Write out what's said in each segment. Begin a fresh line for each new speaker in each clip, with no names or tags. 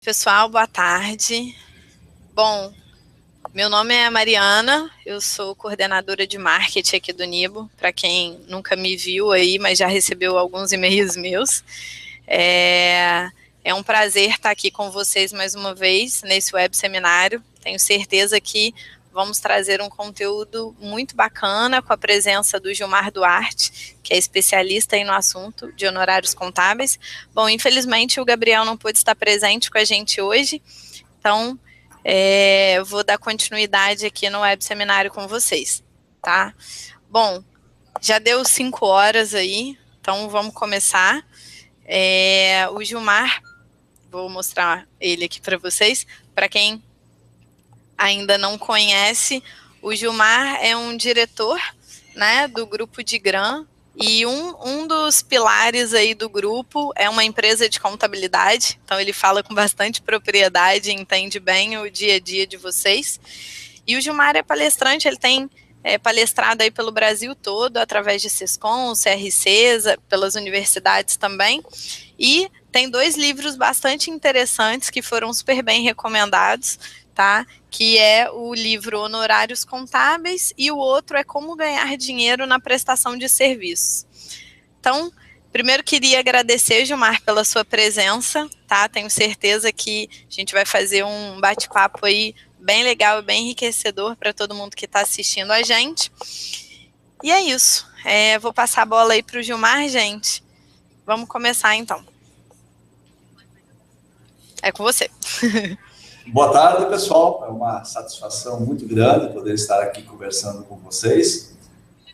pessoal, boa tarde. Bom, meu nome é Mariana, eu sou coordenadora de marketing aqui do Nibo, para quem nunca me viu aí, mas já recebeu alguns e-mails meus. É um prazer estar aqui com vocês mais uma vez nesse web seminário. Tenho certeza que vamos trazer um conteúdo muito bacana com a presença do Gilmar Duarte, que é especialista aí no assunto de honorários contábeis. Bom, infelizmente o Gabriel não pôde estar presente com a gente hoje, então eu vou dar continuidade aqui no web seminário com vocês, tá? Bom, já deu 5 horas aí, então vamos começar. O Gilmar, vou mostrar ele aqui para vocês, para quem ainda não conhece, o Gilmar é um diretor, né, do grupo de GRAN, e um dos pilares aí do grupo é uma empresa de contabilidade, então ele fala com bastante propriedade, entende bem o dia a dia de vocês. E o Gilmar é palestrante, ele tem palestrado aí pelo Brasil todo, através de Sescom, CRCs, pelas universidades também, e tem 2 livros bastante interessantes que foram super bem recomendados, tá? Que é o livro Honorários Contábeis e o outro é Como Ganhar Dinheiro na Prestação de Serviços. Então, primeiro queria agradecer, Gilmar, pela sua presença, tá? Tenho certeza que a gente vai fazer um bate-papo aí bem legal e bem enriquecedor para todo mundo que está assistindo a gente. E é isso. Vou passar a bola aí para o Gilmar, gente. Vamos começar, então. É com você.
Boa tarde, pessoal. É uma satisfação muito grande poder estar aqui conversando com vocês.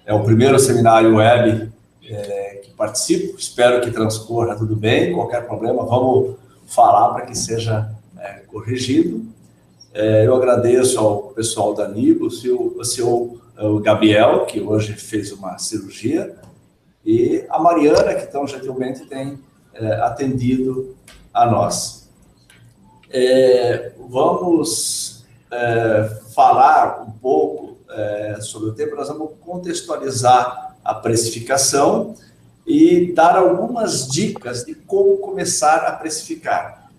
É o primeiro seminário web que participo. Espero que transcorra tudo bem. Qualquer problema, vamos falar para que seja corrigido. Eu agradeço ao pessoal da Nibo, o senhor Gabriel, que hoje fez uma cirurgia, e a Mariana, que tão gentilmente tem atendido a nós. Vamos falar um pouco sobre o tema. Nós vamos contextualizar a precificação e dar algumas dicas de como começar a precificar.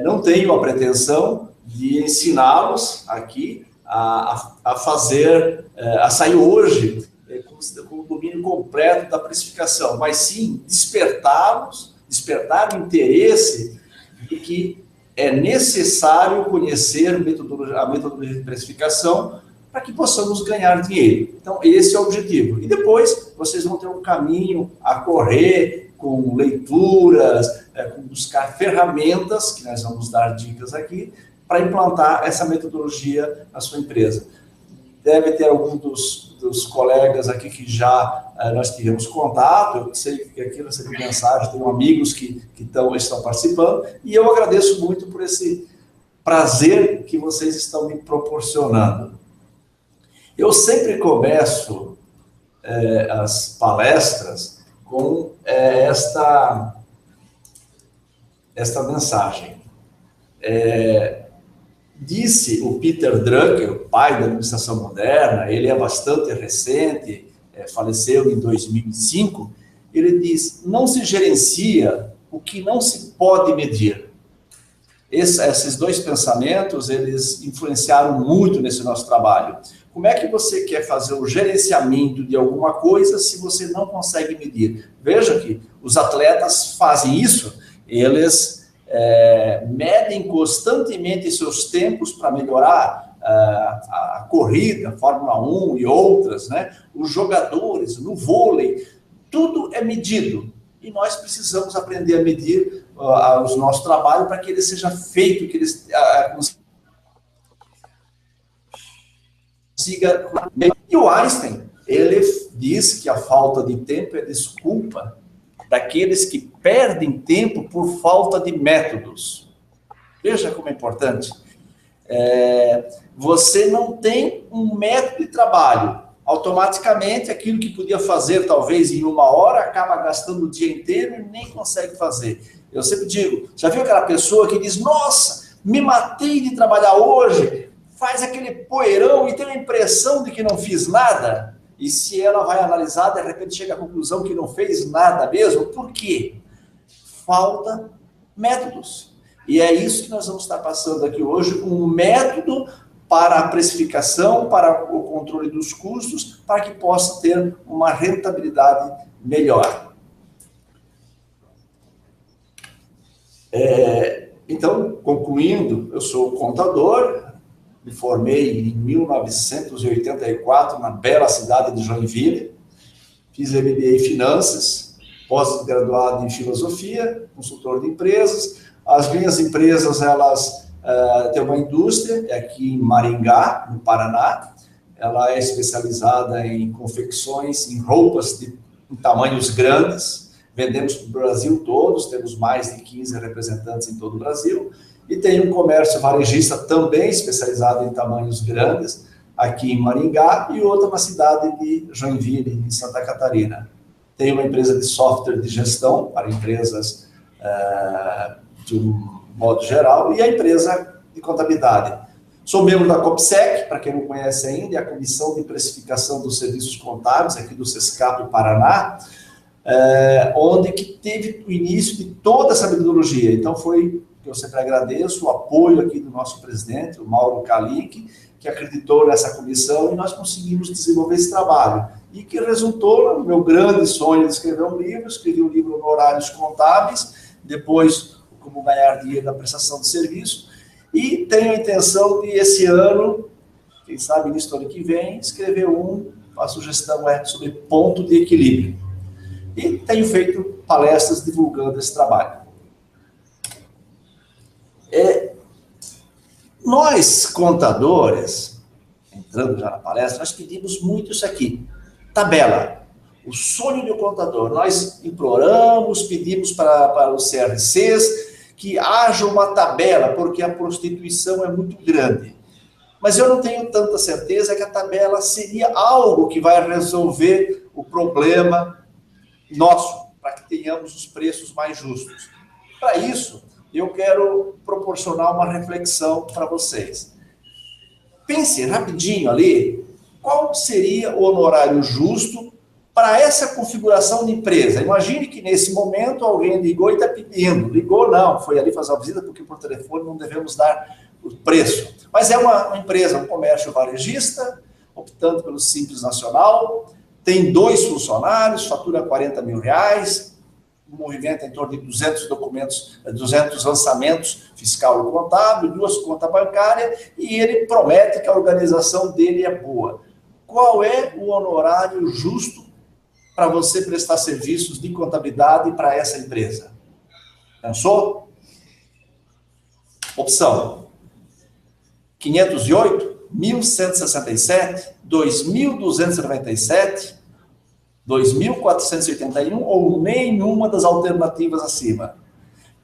Não tenho a pretensão de ensiná-los aqui a fazer, a sair hoje com o domínio completo da precificação, mas sim despertar o interesse de que é necessário conhecer a metodologia de precificação para que possamos ganhar dinheiro. Então, esse é o objetivo. E depois, vocês vão ter um caminho a correr com leituras, com buscar ferramentas, que nós vamos dar dicas aqui, para implantar essa metodologia na sua empresa. Deve ter algum dos colegas aqui que já nós tivemos contato, eu sei que aqui eu recebi mensagem, tenho amigos que estão participando, e eu agradeço muito por esse prazer que vocês estão me proporcionando. Eu sempre começo as palestras com esta mensagem. Disse o Peter Drucker, o pai da administração moderna, ele é bastante recente, faleceu em 2005, ele diz: não se gerencia o que não se pode medir. Esses 2 pensamentos, eles influenciaram muito nesse nosso trabalho. Como é que você quer fazer o gerenciamento de alguma coisa se você não consegue medir? Veja que os atletas fazem isso, eles medem constantemente seus tempos para melhorar a corrida, a Fórmula 1 e outras, né? Os jogadores, no vôlei, tudo é medido. E nós precisamos aprender a medir o nosso trabalho para que ele seja feito, que ele consiga... E o Einstein, ele diz que a falta de tempo é desculpa daqueles que perdem tempo por falta de métodos. Veja como é importante. Você não tem um método de trabalho. Automaticamente, aquilo que podia fazer talvez em 1 hora, acaba gastando o dia inteiro e nem consegue fazer. Eu sempre digo, já viu aquela pessoa que diz: nossa, me matei de trabalhar hoje, faz aquele poeirão e tem a impressão de que não fiz nada? E se ela vai analisar, de repente chega à conclusão que não fez nada mesmo. Por quê? Falta métodos. E é isso que nós vamos estar passando aqui hoje, um método para a precificação, para o controle dos custos, para que possa ter uma rentabilidade melhor. Então, concluindo, eu sou contador, me formei em 1984 na bela cidade de Joinville, fiz MBA em Finanças, pós-graduado em Filosofia, consultor de empresas. As minhas empresas, elas têm uma indústria aqui em Maringá, no Paraná. Ela é especializada em confecções, em roupas em tamanhos grandes. Vendemos para o Brasil todos, temos mais de 15 representantes em todo o Brasil. E tem um comércio varejista também especializado em tamanhos grandes, aqui em Maringá, e outra na cidade de Joinville, em Santa Catarina. Tem uma empresa de software de gestão para empresas de um modo geral, e a empresa de contabilidade. Sou membro da COPSEC, para quem não conhece ainda, é a Comissão de Precificação dos Serviços Contábeis, aqui do SESCAP Paraná, onde que teve o início de toda essa metodologia. Então, foi que eu sempre agradeço o apoio aqui do nosso presidente, o Mauro Kalik, que acreditou nessa comissão, e nós conseguimos desenvolver esse trabalho. E que resultou no meu grande sonho de escrever um livro. Escrevi um livro Honorários Contábeis, depois Como Ganhar Dinheiro na Prestação de Serviço, e tenho a intenção de, esse ano, quem sabe nisso ano que vem, escrever a sugestão é sobre ponto de equilíbrio. E tenho feito palestras divulgando esse trabalho. Nós, contadores, entrando já na palestra, nós pedimos muito isso aqui, tabela. O sonho do contador, nós imploramos, pedimos para os CRCs que haja uma tabela, porque a prostituição é muito grande. Mas eu não tenho tanta certeza que a tabela seria algo que vai resolver o problema nosso, para que tenhamos os preços mais justos. Para isso, eu quero proporcionar uma reflexão para vocês. Pense rapidinho ali, qual seria o honorário justo para essa configuração de empresa? Imagine que nesse momento alguém ligou e está pedindo. Ligou não, foi ali fazer uma visita, porque por telefone não devemos dar o preço. Mas é uma empresa, um comércio varejista, optando pelo Simples Nacional, tem 2 funcionários, fatura R$40 mil, movimenta em torno de 200 documentos, 200 lançamentos fiscal e contábil, 2 contas bancárias, e ele promete que a organização dele é boa. Qual é o honorário justo para você prestar serviços de contabilidade para essa empresa? Pensou? Opção: 508, 1.167, 2.297, 2.481 ou nenhuma das alternativas acima.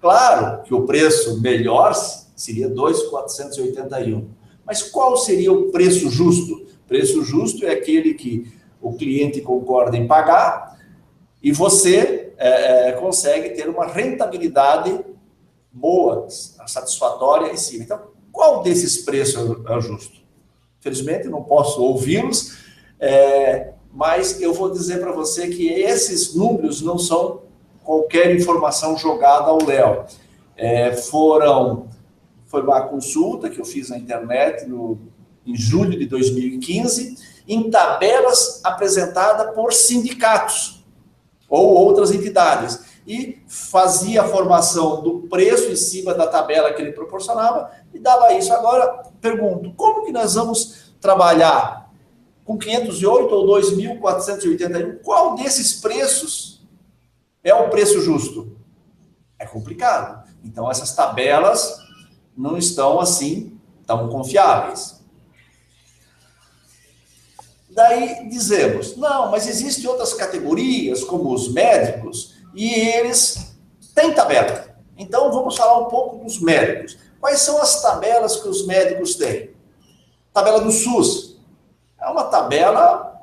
Claro que o preço melhor seria 2.481. Mas qual seria o preço justo? O preço justo é aquele que o cliente concorda em pagar e você consegue ter uma rentabilidade boa, satisfatória em cima. Então, qual desses preços é o justo? Infelizmente, não posso ouvi-los, mas eu vou dizer para você que esses números não são qualquer informação jogada ao léu. Foi uma consulta que eu fiz na internet em julho de 2015, em tabelas apresentadas por sindicatos ou outras entidades, e fazia a formação do preço em cima da tabela que ele proporcionava e dava isso. Agora, pergunto, como que nós vamos trabalhar com 508 ou 2.481, qual desses preços é o preço justo? É complicado. Então, essas tabelas não estão, assim, tão confiáveis. Daí dizemos, não, mas existem outras categorias, como os médicos, e eles têm tabela. Então, vamos falar um pouco dos médicos. Quais são as tabelas que os médicos têm? Tabela do SUS. É uma tabela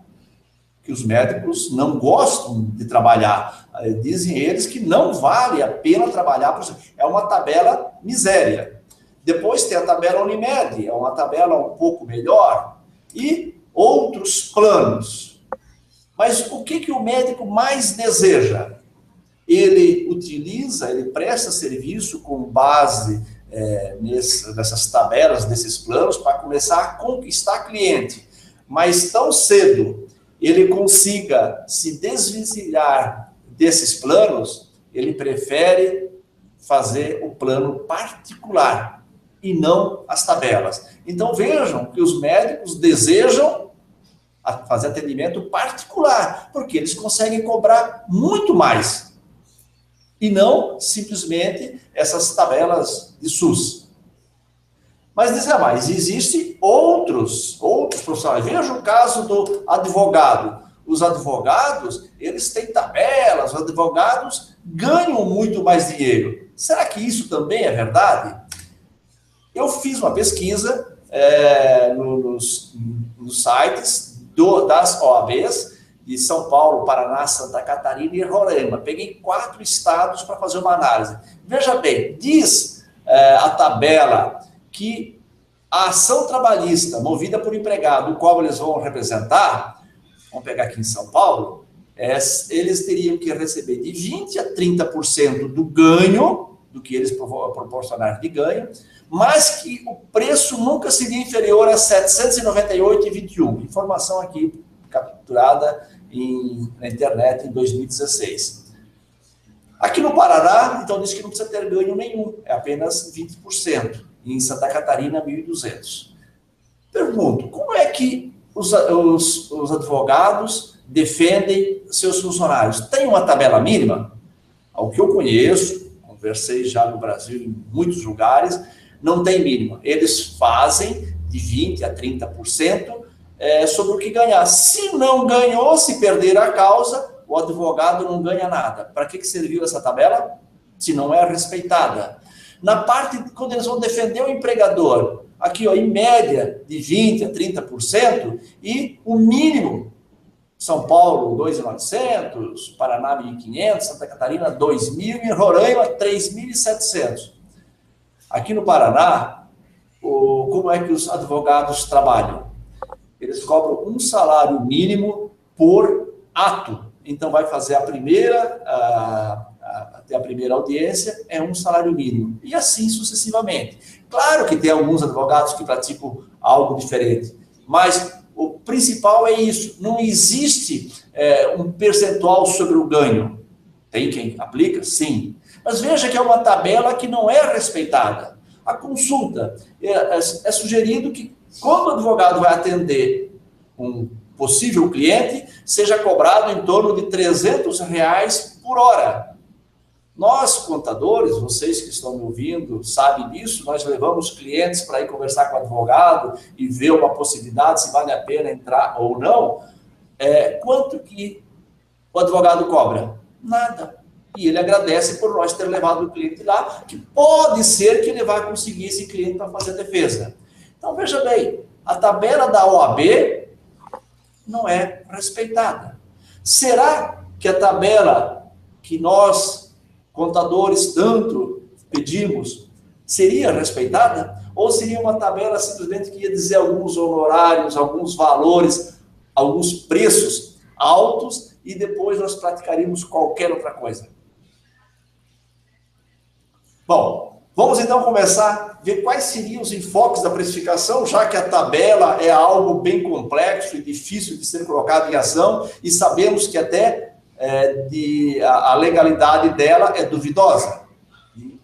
que os médicos não gostam de trabalhar. Dizem eles que não vale a pena trabalhar. É uma tabela miséria. Depois tem a tabela Unimed, é uma tabela um pouco melhor. E outros planos. Mas o que o médico mais deseja? ele utiliza, ele presta serviço com base nessas tabelas, nesses planos, para começar a conquistar cliente. Mas tão cedo ele consiga se desvencilhar desses planos, ele prefere fazer o plano particular e não as tabelas. Então vejam que os médicos desejam fazer atendimento particular, porque eles conseguem cobrar muito mais e não simplesmente essas tabelas de SUS. Mas dizer mais, existem outros profissionais. Veja o caso do advogado. Os advogados, eles têm tabelas, os advogados ganham muito mais dinheiro. Será que isso também é verdade? Eu fiz uma pesquisa nos sites das OABs de São Paulo, Paraná, Santa Catarina e Roraima. Peguei 4 estados para fazer uma análise. Veja bem, diz a tabela que a ação trabalhista movida por empregado, o qual eles vão representar, vamos pegar aqui em São Paulo, eles teriam que receber de 20% a 30% do ganho, do que eles proporcionaram de ganho, mas que o preço nunca seria inferior a R$ 798,21. Informação aqui capturada na internet em 2016. Aqui no Paraná, então, diz que não precisa ter ganho nenhum, é apenas 20%. E em Santa Catarina, 1.200. Pergunto, como é que os advogados defendem seus funcionários? Tem uma tabela mínima? Ao que eu conheço, conversei já no Brasil em muitos lugares, não tem mínima. Eles fazem de 20% a 30% sobre o que ganhar. Se não ganhou, se perder a causa, o advogado não ganha nada. Para que serviu essa tabela? Se não é respeitada. Na parte, quando eles vão defender o empregador, aqui, ó, em média, de 20% a 30%, e o mínimo, São Paulo, 2.900, Paraná, 1.500, Santa Catarina, 2.000 e Roraima, 3.700. Aqui no Paraná, como é que os advogados trabalham? Eles cobram um salário mínimo por ato. Então, vai fazer a primeira audiência, é um salário mínimo. E assim sucessivamente. Claro que tem alguns advogados que praticam algo diferente, mas o principal é isso. Não existe um percentual sobre o ganho. Tem quem aplica? Sim. Mas veja que é uma tabela que não é respeitada. A consulta é sugerido que, quando o advogado vai atender um possível cliente, seja cobrado em torno de R$300 por hora. Nós, contadores, vocês que estão me ouvindo, sabem disso, nós levamos clientes para ir conversar com o advogado e ver uma possibilidade, se vale a pena entrar ou não. Quanto que o advogado cobra? Nada. E ele agradece por nós ter levado o cliente lá, que pode ser que ele vai conseguir esse cliente para fazer a defesa. Então, veja bem, a tabela da OAB não é respeitada. Será que a tabela que nós, contadores, tanto pedimos, seria respeitada? Ou seria uma tabela simplesmente que ia dizer alguns honorários, alguns valores, alguns preços altos, e depois nós praticaríamos qualquer outra coisa? Bom, vamos então começar a ver quais seriam os enfoques da precificação, já que a tabela é algo bem complexo e difícil de ser colocado em ação, e sabemos que até a legalidade dela é duvidosa. E,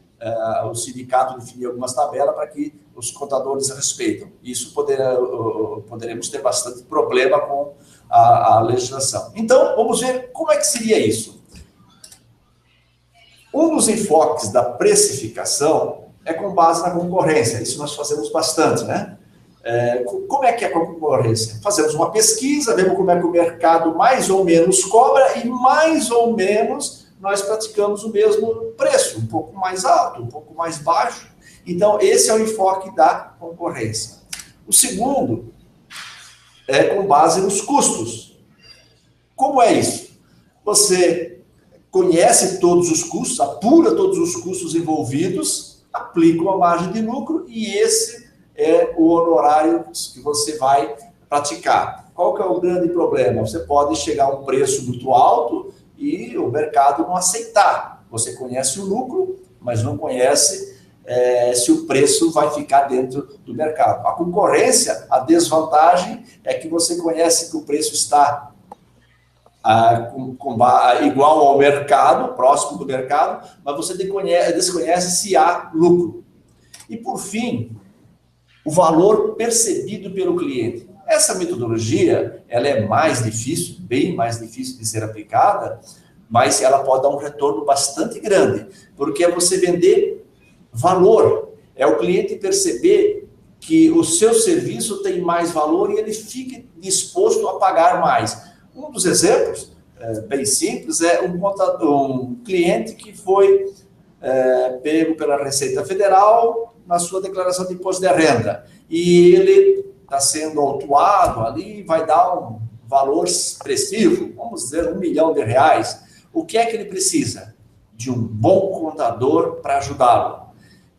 o sindicato definiu algumas tabelas para que os contadores respeitem. Isso poderemos ter bastante problema com a legislação. Então, vamos ver como é que seria isso. Um dos enfoques da precificação é com base na concorrência. Isso nós fazemos bastante, né? Como é que é a concorrência? Fazemos uma pesquisa, vemos como é que o mercado mais ou menos cobra e mais ou menos nós praticamos o mesmo preço, um pouco mais alto, um pouco mais baixo. Então, esse é o enfoque da concorrência. O segundo é com base nos custos. Como é isso? Você conhece todos os custos, apura todos os custos envolvidos, aplica uma margem de lucro e esse é o honorário que você vai praticar. Qual que é o grande problema? Você pode chegar a um preço muito alto e o mercado não aceitar. Você conhece o lucro, mas não conhece se o preço vai ficar dentro do mercado. A concorrência, a desvantagem é que você conhece que o preço está igual ao mercado, próximo do mercado, mas você desconhece se há lucro. E, por fim, o valor percebido pelo cliente. Essa metodologia, ela é mais difícil, bem mais difícil de ser aplicada, mas ela pode dar um retorno bastante grande, porque é você vender valor, é o cliente perceber que o seu serviço tem mais valor e ele fique disposto a pagar mais. Um dos exemplos, bem simples, é um cliente que foi pego pela Receita Federal na sua declaração de imposto de renda. E ele está sendo autuado ali, vai dar um valor expressivo, vamos dizer, R$1 milhão. O que é que ele precisa? De um bom contador para ajudá-lo.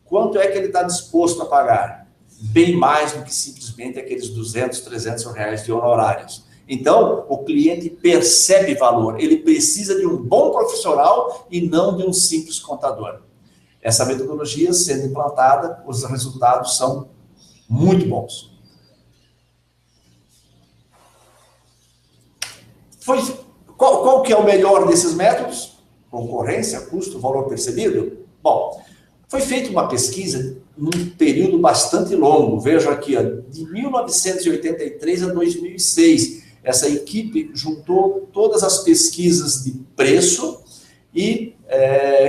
Quanto é que ele está disposto a pagar? Bem mais do que simplesmente aqueles R$200, R$300 de honorários. Então, o cliente percebe valor, ele precisa de um bom profissional e não de um simples contador. Essa metodologia sendo implantada, os resultados são muito bons. Qual que é o melhor desses métodos? Concorrência, custo, valor percebido? Bom, foi feita uma pesquisa num período bastante longo, veja aqui, ó, de 1983 a 2006, essa equipe juntou todas as pesquisas de preço e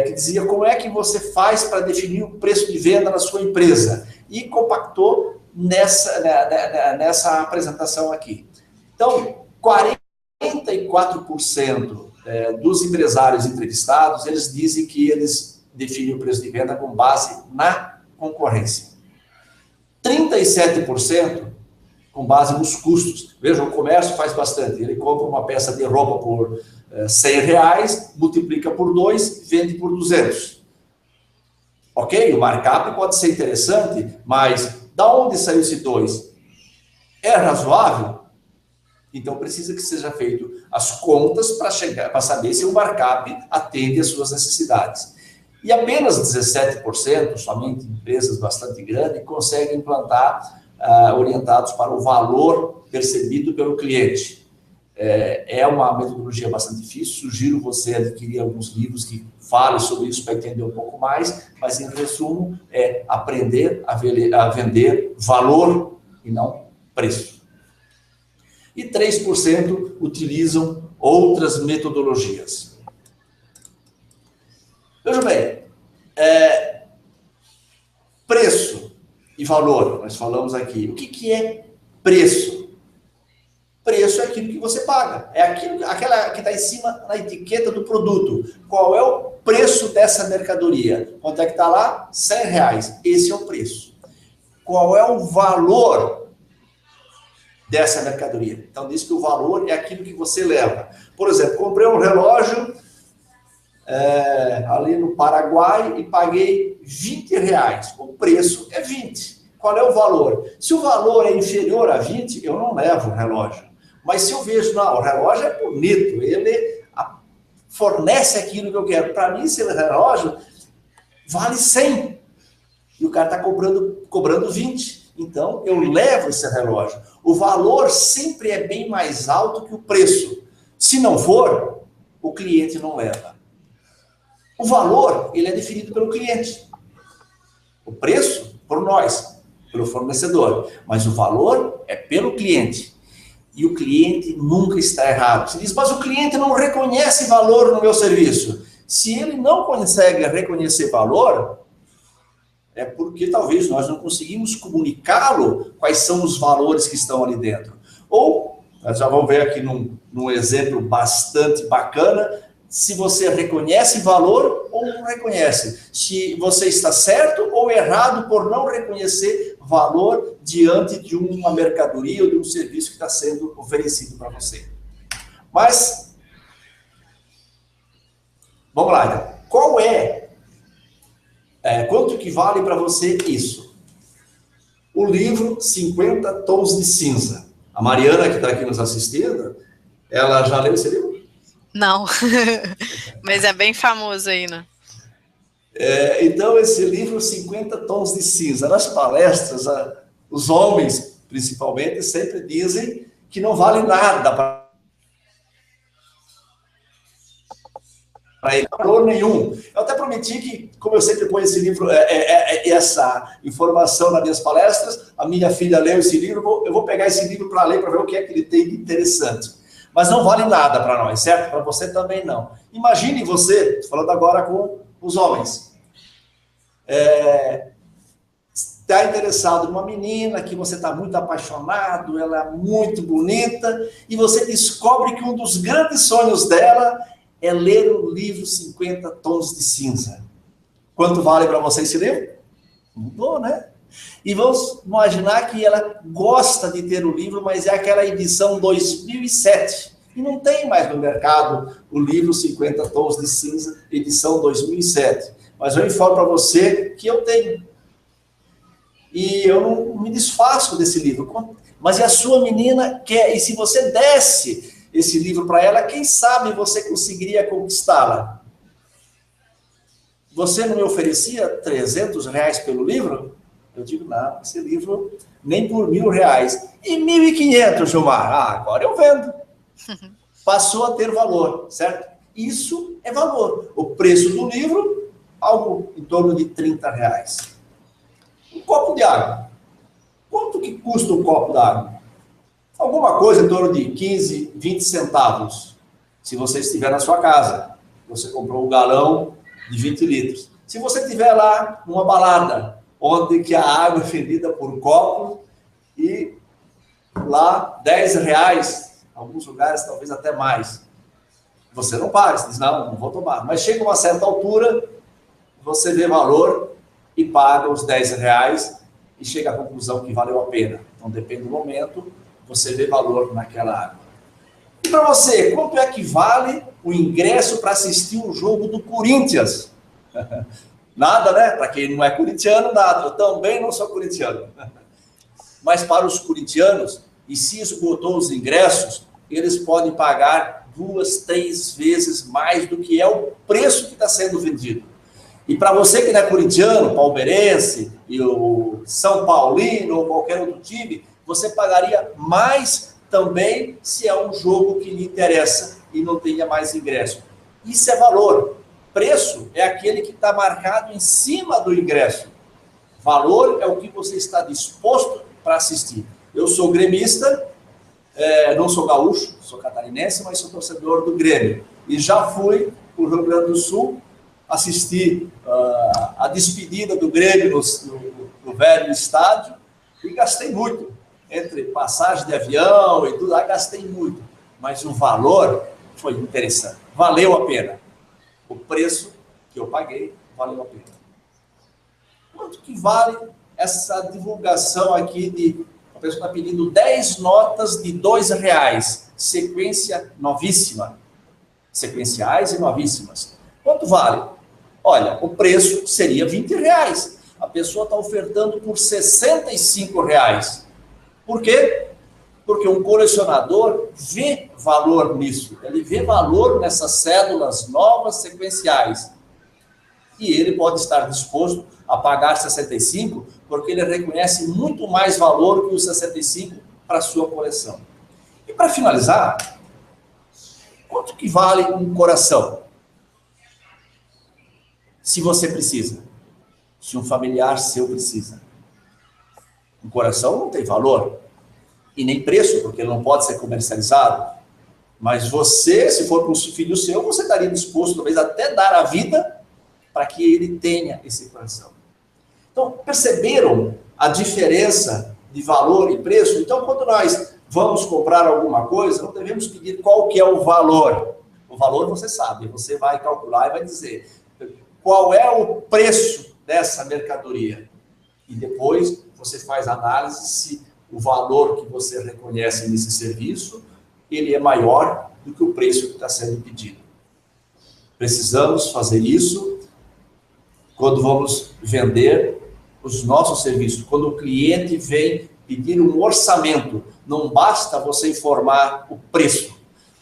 que dizia como é que você faz para definir o preço de venda na sua empresa. E compactou nessa apresentação aqui. Então, 44% dos empresários entrevistados, eles dizem que eles definem o preço de venda com base na concorrência. 37% com base nos custos. Veja, o comércio faz bastante. Ele compra uma peça de roupa por R$100, multiplica por 2, vende por 200. Ok? O markup pode ser interessante, mas da onde saiu esse 2? É razoável? Então precisa que seja feito as contas para saber se o markup atende às suas necessidades. E apenas 17%, somente empresas bastante grandes, conseguem implantar orientados para o valor percebido pelo cliente. É uma metodologia bastante difícil, sugiro você adquirir alguns livros que falem sobre isso para entender um pouco mais, mas em resumo é aprender a vender valor e não preço. E 3% utilizam outras metodologias. Veja bem, preço e valor, nós falamos aqui. O que é preço? Preço é aquilo que você paga, é aquela que está em cima na etiqueta do produto. Qual é o preço dessa mercadoria? Quanto é que está lá? R$100. Esse é o preço. Qual é o valor dessa mercadoria? Então, diz que o valor é aquilo que você leva. Por exemplo, comprei um relógio ali no Paraguai e paguei R$20. O preço é 20. Qual é o valor? Se o valor é inferior a 20, eu não levo o relógio. Mas se eu vejo, não, o relógio é bonito, ele fornece aquilo que eu quero. Para mim, esse relógio vale 100. E o cara está cobrando 20. Então, eu levo esse relógio. O valor sempre é bem mais alto que o preço. Se não for, o cliente não leva. O valor, ele é definido pelo cliente. O preço, por nós, pelo fornecedor. Mas o valor é pelo cliente. E o cliente nunca está errado. Você diz, mas o cliente não reconhece valor no meu serviço. Se ele não consegue reconhecer valor, é porque talvez nós não conseguimos comunicá-lo quais são os valores que estão ali dentro. Ou, nós já vamos ver aqui num exemplo bastante bacana, se você reconhece valor ou não reconhece. Se você está certo ou errado por não reconhecer valor diante de uma mercadoria ou de um serviço que está sendo oferecido para você. Mas, vamos lá, então. Qual quanto que vale para você isso? O livro 50 Tons de Cinza. A Mariana, que está aqui nos assistindo, ela já leu esse livro?
Não, mas é bem famoso aí, né?
Então, esse livro, 50 Tons de Cinza, nas palestras, os homens, principalmente, sempre dizem que não vale nada para ele, valor nenhum. Eu até prometi que, como eu sempre ponho esse livro, essa informação nas minhas palestras, a minha filha leu esse livro, eu vou pegar esse livro para ler, para ver o que é que ele tem de interessante. Mas não vale nada para nós, certo? Para você também não. Imagine você, falando agora com os homens, está interessado numa menina que você está muito apaixonado, ela é muito bonita, e você descobre que um dos grandes sonhos dela é ler o livro 50 Tons de Cinza. Quanto vale para você esse livro? Mudou, né? E vamos imaginar que ela gosta de ter o livro, mas é aquela edição 2007. E não tem mais no mercado o livro 50 Tons de Cinza, edição 2007. Mas eu informo para você que eu tenho. E eu não me desfaço desse livro. Mas a sua menina quer. E se você desse esse livro para ela, quem sabe você conseguiria conquistá-la? Você não me oferecia R$300 pelo livro? Eu digo, não, esse livro nem por R$1.000. E 1.500, Gilmar? Agora eu vendo. Passou a ter valor, certo? Isso é valor. O preço do livro, algo em torno de R$30. Um copo de água. Quanto que custa um copo d'água? Alguma coisa em torno de 15, 20 centavos. Se você estiver na sua casa, você comprou um galão de 20 litros. Se você estiver lá numa balada, onde que a água é vendida por copo e lá R$10, alguns lugares talvez até mais. Você não paga, você diz, não vou tomar. Mas chega a uma certa altura, você vê valor e paga os R$10 e chega à conclusão que valeu a pena. Então, depende do momento, você vê valor naquela água. E para você, quanto é que vale o ingresso para assistir o jogo do Corinthians? Nada, né? Para quem não é corintiano, nada. Eu também não sou corintiano. Mas para os corintianos, e se esgotou os ingressos, eles podem pagar 2, 3 vezes mais do que é o preço que está sendo vendido. E para você que não é corintiano, palmeirense, e o São Paulino ou qualquer outro time, você pagaria mais também se é um jogo que lhe interessa e não tenha mais ingresso. Isso é valor. Preço é aquele que está marcado em cima do ingresso. Valor é o que você está disposto para assistir. Eu sou gremista, não sou gaúcho, sou catarinense, mas sou torcedor do Grêmio. E já fui para o Rio Grande do Sul assistir a despedida do Grêmio no velho estádio e gastei muito. Entre passagem de avião e tudo, gastei muito. Mas o valor foi interessante. Valeu a pena. O preço que eu paguei valeu a pena. Quanto que vale essa divulgação aqui de... A pessoa está pedindo 10 notas de R$2. Sequência novíssima. Sequenciais e novíssimas. Quanto vale? Olha, o preço seria R$20. A pessoa está ofertando por R$65. Por quê? Porque um colecionador vê valor nisso. Ele vê valor nessas cédulas novas sequenciais. E ele pode estar disposto a pagar 65, porque ele reconhece muito mais valor que os 65 para a sua coleção. E para finalizar, quanto que vale um coração? Se você precisa. Se um familiar seu precisa. Um coração não tem valor. E nem preço, porque ele não pode ser comercializado. Mas você, se for para um filho seu, você estaria disposto, talvez, até dar a vida para que ele tenha esse coração. Então, perceberam a diferença de valor e preço? Então, quando nós vamos comprar alguma coisa, não devemos pedir qual que é o valor. O valor você sabe, você vai calcular e vai dizer qual é o preço dessa mercadoria. E depois você faz a análise se o valor que você reconhece nesse serviço, ele é maior do que o preço que está sendo pedido. Precisamos fazer isso quando vamos vender os nossos serviços. Quando o cliente vem pedir um orçamento, não basta você informar o preço.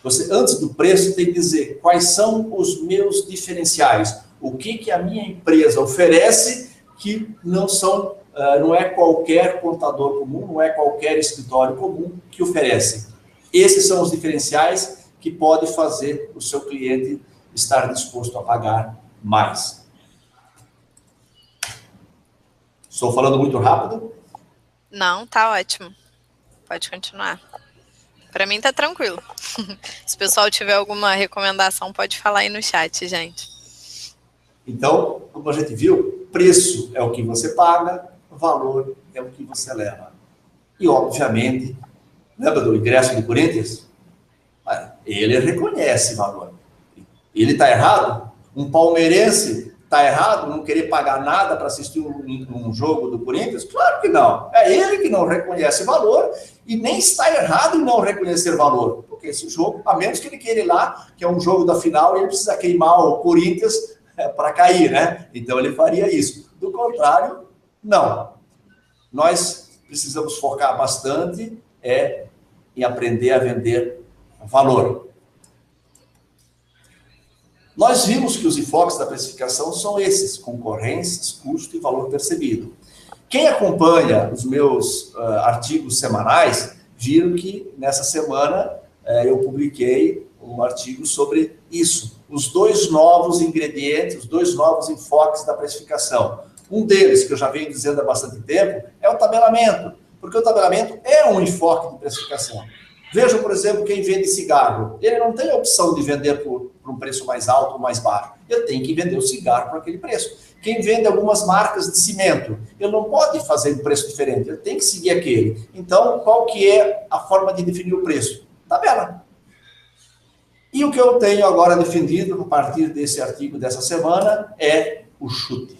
Você, antes do preço, tem que dizer quais são os meus diferenciais. O que a minha empresa oferece que não é qualquer contador comum, não é qualquer escritório comum que oferece. Esses são os diferenciais que podem fazer o seu cliente estar disposto a pagar mais. Estou falando muito rápido?
Não, tá ótimo. Pode continuar. Para mim tá tranquilo. Se o pessoal tiver alguma recomendação, pode falar aí no chat, gente.
Então, como a gente viu, preço é o que você paga, valor é o que você leva. E, obviamente, lembra do ingresso do Corinthians? Ele reconhece valor. Ele está errado? Um palmeirense está errado não querer pagar nada para assistir um jogo do Corinthians? Claro que não. É ele que não reconhece valor e nem está errado em não reconhecer valor. Porque esse jogo, a menos que ele queira ir lá, que é um jogo da final, ele precisa queimar o Corinthians para cair, né? Então ele faria isso. Do contrário, não. Nós precisamos focar bastante em aprender a vender valor. Nós vimos que os enfoques da precificação são esses: concorrências, custo e valor percebido. Quem acompanha os meus artigos semanais, viram que nessa semana eu publiquei um artigo sobre isso. Os dois novos ingredientes, os dois novos enfoques da precificação. Um deles, que eu já venho dizendo há bastante tempo, é o tabelamento, porque o tabelamento é um enfoque de precificação. Vejam, por exemplo, quem vende cigarro. Ele não tem a opção de vender por um preço mais alto ou mais baixo. Ele tem que vender o cigarro por aquele preço. Quem vende algumas marcas de cimento, ele não pode fazer um preço diferente, ele tem que seguir aquele. Então, qual que é a forma de definir o preço? Tabela. E o que eu tenho agora defendido, a partir desse artigo dessa semana, é o chute.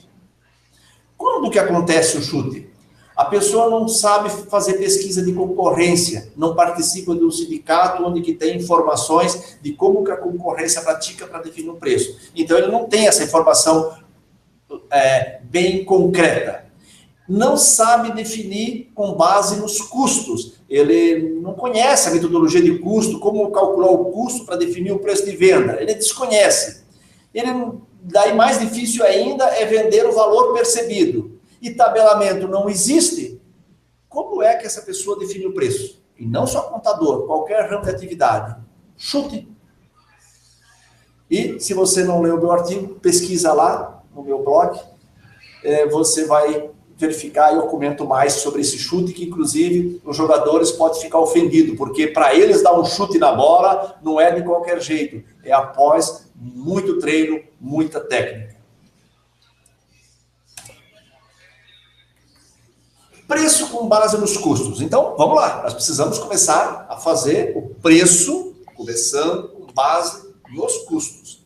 Quando que acontece o chute? A pessoa não sabe fazer pesquisa de concorrência, não participa de um sindicato onde que tem informações de como que a concorrência pratica para definir o preço. Então, ele não tem essa informação bem concreta. Não sabe definir com base nos custos. Ele não conhece a metodologia de custo, como calcular o custo para definir o preço de venda. Ele desconhece. Daí mais difícil ainda é vender o valor percebido. E tabelamento não existe, como é que essa pessoa define o preço? E não só contador, qualquer ramo de atividade. Chute. E se você não leu o meu artigo, pesquisa lá no meu blog, você vai verificar e eu comento mais sobre esse chute, que inclusive os jogadores podem ficar ofendidos, porque para eles dar um chute na bola não é de qualquer jeito, é após muito treino, muita técnica. Preço com base nos custos. Então, vamos lá. Nós precisamos começar a fazer o preço, começando com base nos custos.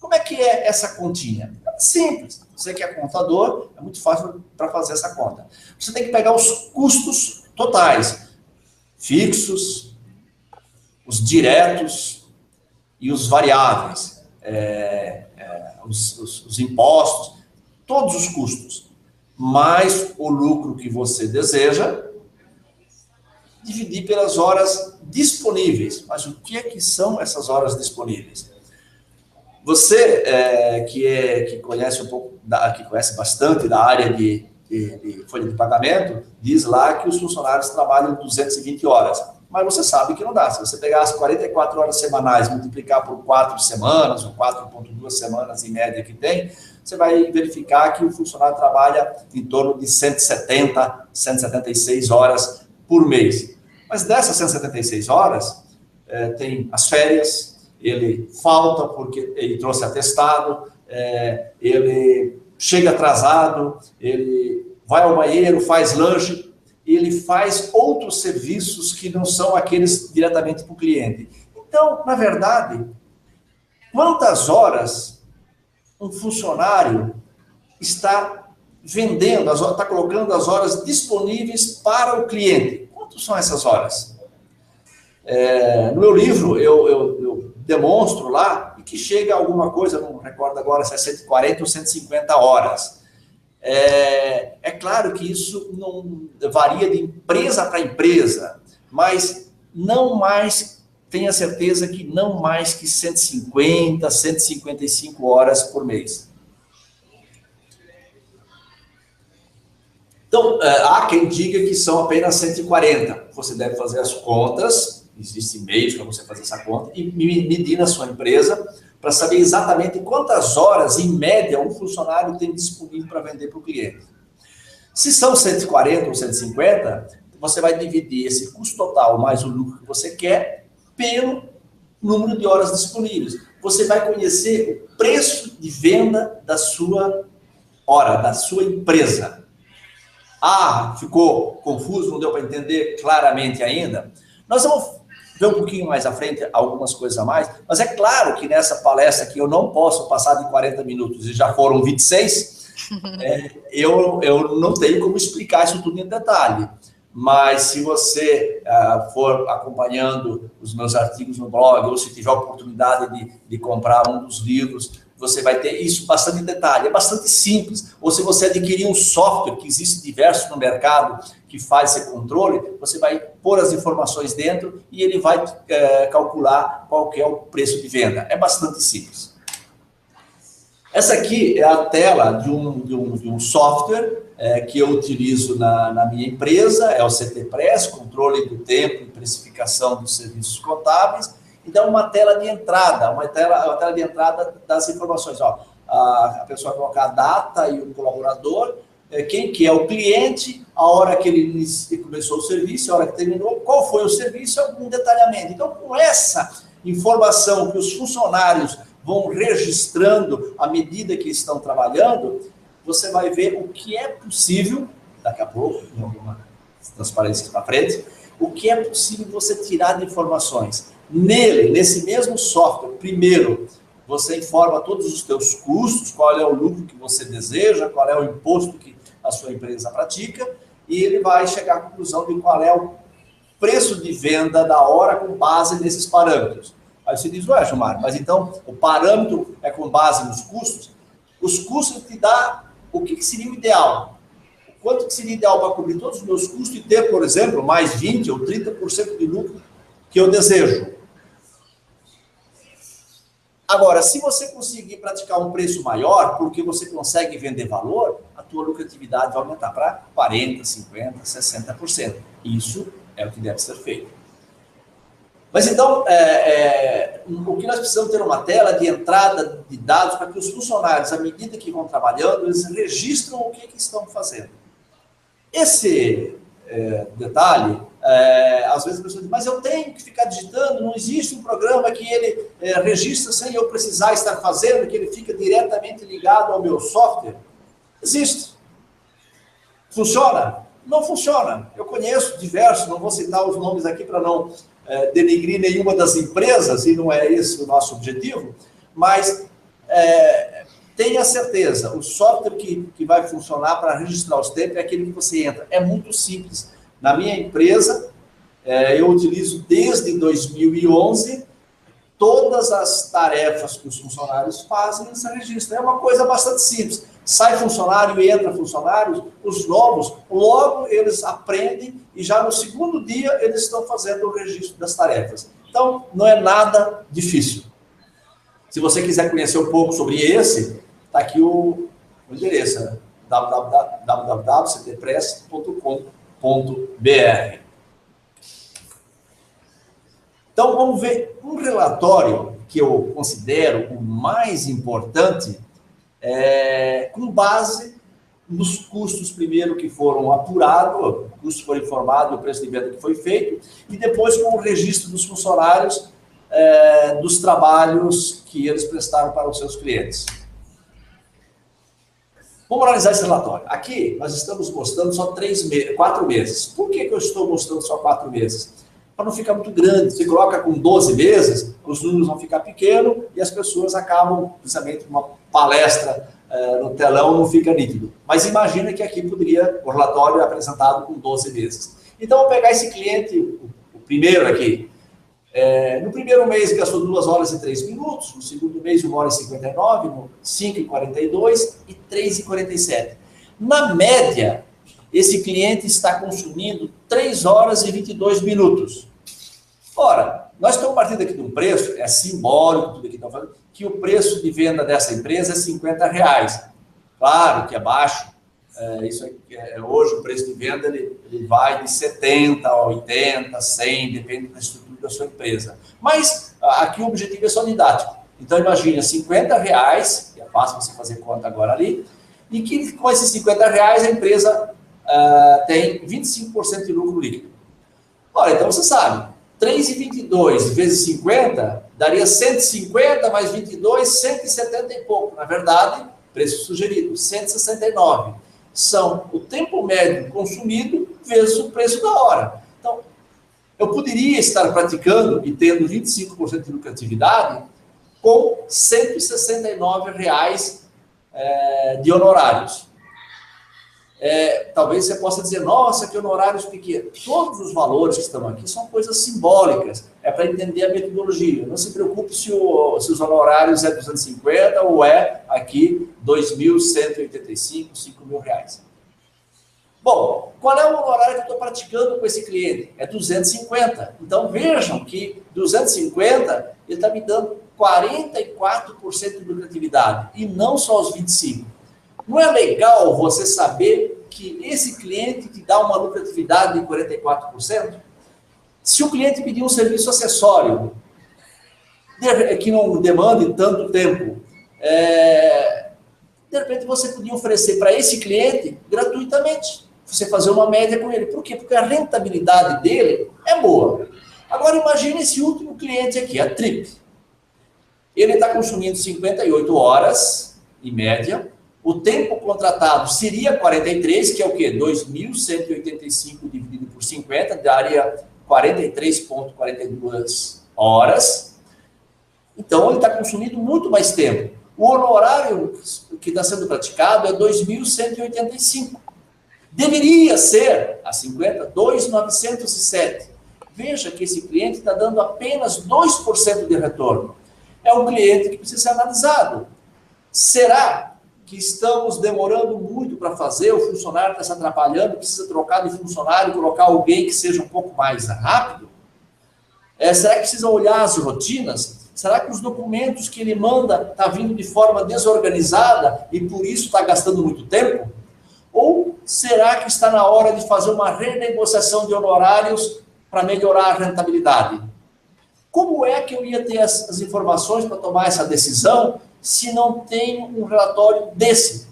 Como é que é essa continha? É simples. Você que é contador, é muito fácil para fazer essa conta. Você tem que pegar os custos totais, fixos, os diretos e os variáveis, os impostos, todos os custos, mais o lucro que você deseja, dividir pelas horas disponíveis. Mas o que é que são essas horas disponíveis? Você que conhece um pouco, que conhece bastante da área de folha de pagamento, diz lá que os funcionários trabalham 220 horas. Mas você sabe que não dá. Se você pegar as 44 horas semanais, multiplicar por 4 semanas, ou 4,2 semanas em média que tem, você vai verificar que o funcionário trabalha em torno de 170, 176 horas por mês. Mas dessas 176 horas, tem as férias, ele falta porque ele trouxe atestado, ele chega atrasado, ele vai ao banheiro, faz lanche, ele faz outros serviços que não são aqueles diretamente para o cliente. Então, na verdade, quantas horas um funcionário está vendendo, está colocando as horas disponíveis para o cliente? Quantas são essas horas? No meu livro, eu demonstro lá que chega a alguma coisa, não recordo agora se é 140 ou 150 horas. É claro que isso não varia de empresa para empresa, mas não mais tenha certeza que não mais que 150, 155 horas por mês. Então, há quem diga que são apenas 140. Você deve fazer as contas, existem meios para você fazer essa conta, e medir na sua empresa para saber exatamente quantas horas, em média, um funcionário tem disponível para vender para o cliente. Se são 140 ou 150, você vai dividir esse custo total mais o lucro que você quer pelo número de horas disponíveis. Você vai conhecer o preço de venda da sua hora, da sua empresa. Ah, ficou confuso, não deu para entender claramente ainda? Nós vamos ver um pouquinho mais à frente algumas coisas a mais, mas é claro que nessa palestra que eu não posso passar de 40 minutos e já foram 26, eu não tenho como explicar isso tudo em detalhe. Mas se você for acompanhando os meus artigos no blog, ou se tiver a oportunidade de comprar um dos livros, você vai ter isso bastante em detalhe. É bastante simples. Ou se você adquirir um software, que existe diversos no mercado, que faz esse controle, você vai pôr as informações dentro e ele vai calcular qual que é o preço de venda. É bastante simples. Essa aqui é a tela de um software que eu utilizo na minha empresa, é o CTPress, controle do tempo e precificação dos serviços contábeis. Então, uma tela de entrada, uma tela de entrada das informações. Ó, a pessoa vai colocar a data e o colaborador, quem que é o cliente, a hora que ele começou o serviço, a hora que terminou, qual foi o serviço, algum detalhamento. Então, com essa informação que os funcionários vão registrando à medida que estão trabalhando, você vai ver o que é possível, daqui a pouco, em alguma transparência para frente, o que é possível você tirar de informações. Nesse mesmo software, primeiro, você informa todos os seus custos, qual é o lucro que você deseja, qual é o imposto que a sua empresa pratica, e ele vai chegar à conclusão de qual é o preço de venda da hora com base nesses parâmetros. Aí você diz, ué, Gilmar, mas então o parâmetro é com base nos custos? Os custos te dá o que seria o ideal. Quanto que seria ideal para cobrir todos os meus custos e ter, por exemplo, mais 20% ou 30% de lucro que eu desejo. Agora, se você conseguir praticar um preço maior, porque você consegue vender valor, a tua lucratividade vai aumentar para 40%, 50%, 60%. Isso é o que deve ser feito. Mas então, o que nós precisamos ter uma tela de entrada de dados para que os funcionários, à medida que vão trabalhando, eles registram o que estão fazendo. Esse detalhe, às vezes a pessoa diz, mas eu tenho que ficar digitando, não existe um programa que ele registra sem eu precisar estar fazendo, que ele fica diretamente ligado ao meu software. Existe. Funciona? Não funciona. Eu conheço diversos, não vou citar os nomes aqui para não denigrir nenhuma das empresas, e não é esse o nosso objetivo, mas tenha certeza, o software que vai funcionar para registrar os tempos é aquele que você entra. É muito simples. Na minha empresa, eu utilizo desde 2011, todas as tarefas que os funcionários fazem, eles registram. É uma coisa bastante simples. Sai funcionário e entra funcionário, os novos, logo eles aprendem e já no segundo dia eles estão fazendo o registro das tarefas. Então, não é nada difícil. Se você quiser conhecer um pouco sobre esse, está aqui o endereço, né? www.ctpress.com.br. Então, vamos ver um relatório que eu considero o mais importante, com base nos custos, primeiro, que foram apurados, o custo foi informado, o preço de venda que foi feito, e depois com o registro dos funcionários, dos trabalhos que eles prestaram para os seus clientes. Vamos analisar esse relatório. Aqui, nós estamos mostrando só 4 meses. Por que eu estou mostrando só 4 meses? Para não ficar muito grande. Se coloca com 12 meses, os números vão ficar pequenos e as pessoas acabam, precisamente, uma palestra no telão não fica nítido. Mas imagina que aqui poderia, o relatório é apresentado com 12 meses. Então, vou pegar esse cliente, o primeiro aqui. No primeiro mês gastou 2 horas e 3 minutos, no segundo mês 1 hora e 59, no 5 e 42 e 3 e 47. Na média, esse cliente está consumindo 3 horas e 22 minutos. Ora, nós estamos partindo aqui de um preço, é simbólico tudo aqui que estamos falando, que o preço de venda dessa empresa é R$50. Claro que é baixo. Hoje o preço de venda ele vai de 70 a 80, 100, depende da estrutura da sua empresa. Mas aqui o objetivo é só didático. Então imagina, R$50, que é fácil você fazer conta agora ali, e que com esses R$50 a empresa tem 25% de lucro líquido. Ora, então você sabe, 3,22 vezes 50 daria 150 mais 22, 170 e pouco. Na verdade, preço sugerido, 169. São o tempo médio consumido vezes o preço da hora. Então, eu poderia estar praticando e tendo 25% de lucratividade com R$169 de honorários. Talvez você possa dizer, nossa, que honorários pequenos. Todos os valores que estão aqui são coisas simbólicas, é para entender a metodologia. Não se preocupe se os honorários é 250 ou é aqui 2.185, R$5.000. Bom, qual é o honorário que eu estou praticando com esse cliente? É 250. Então vejam que 250 ele está me dando 44% de lucratividade e não só os 25%. Não é legal você saber que esse cliente te dá uma lucratividade de 44%? Se o cliente pedir um serviço acessório que não demande tanto tempo, de repente você podia oferecer para esse cliente gratuitamente. Você fazer uma média com ele. Por quê? Porque a rentabilidade dele é boa. Agora imagine esse último cliente aqui, a Trip. Ele está consumindo 58 horas, em média. O tempo contratado seria 43, que é o quê? 2.185 dividido por 50, daria 43,42 horas. Então, ele está consumindo muito mais tempo. O honorário que está sendo praticado é 2.185. Deveria ser, a 50, 2.907. Veja que esse cliente está dando apenas 2% de retorno. É um cliente que precisa ser analisado. Será que estamos demorando muito para fazer, o funcionário está se atrapalhando, precisa trocar de funcionário, colocar alguém que seja um pouco mais rápido? Será que precisa olhar as rotinas? Será que os documentos que ele manda estão vindo de forma desorganizada e por isso está gastando muito tempo? Ou será que está na hora de fazer uma renegociação de honorários para melhorar a rentabilidade? Como é que eu ia ter as informações para tomar essa decisão se não tenho um relatório desse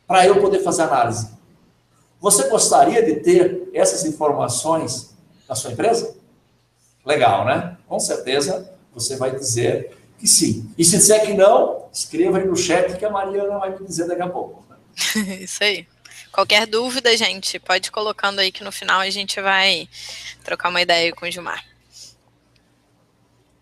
para eu poder fazer análise? Você gostaria de ter essas informações na sua empresa? Legal, né? Com certeza você vai dizer que sim. E se disser que não, escreva aí no chat que a Mariana vai me dizer daqui a pouco.
Isso aí. Qualquer dúvida, gente, pode ir colocando aí que no final a gente vai trocar uma ideia com o Gilmar.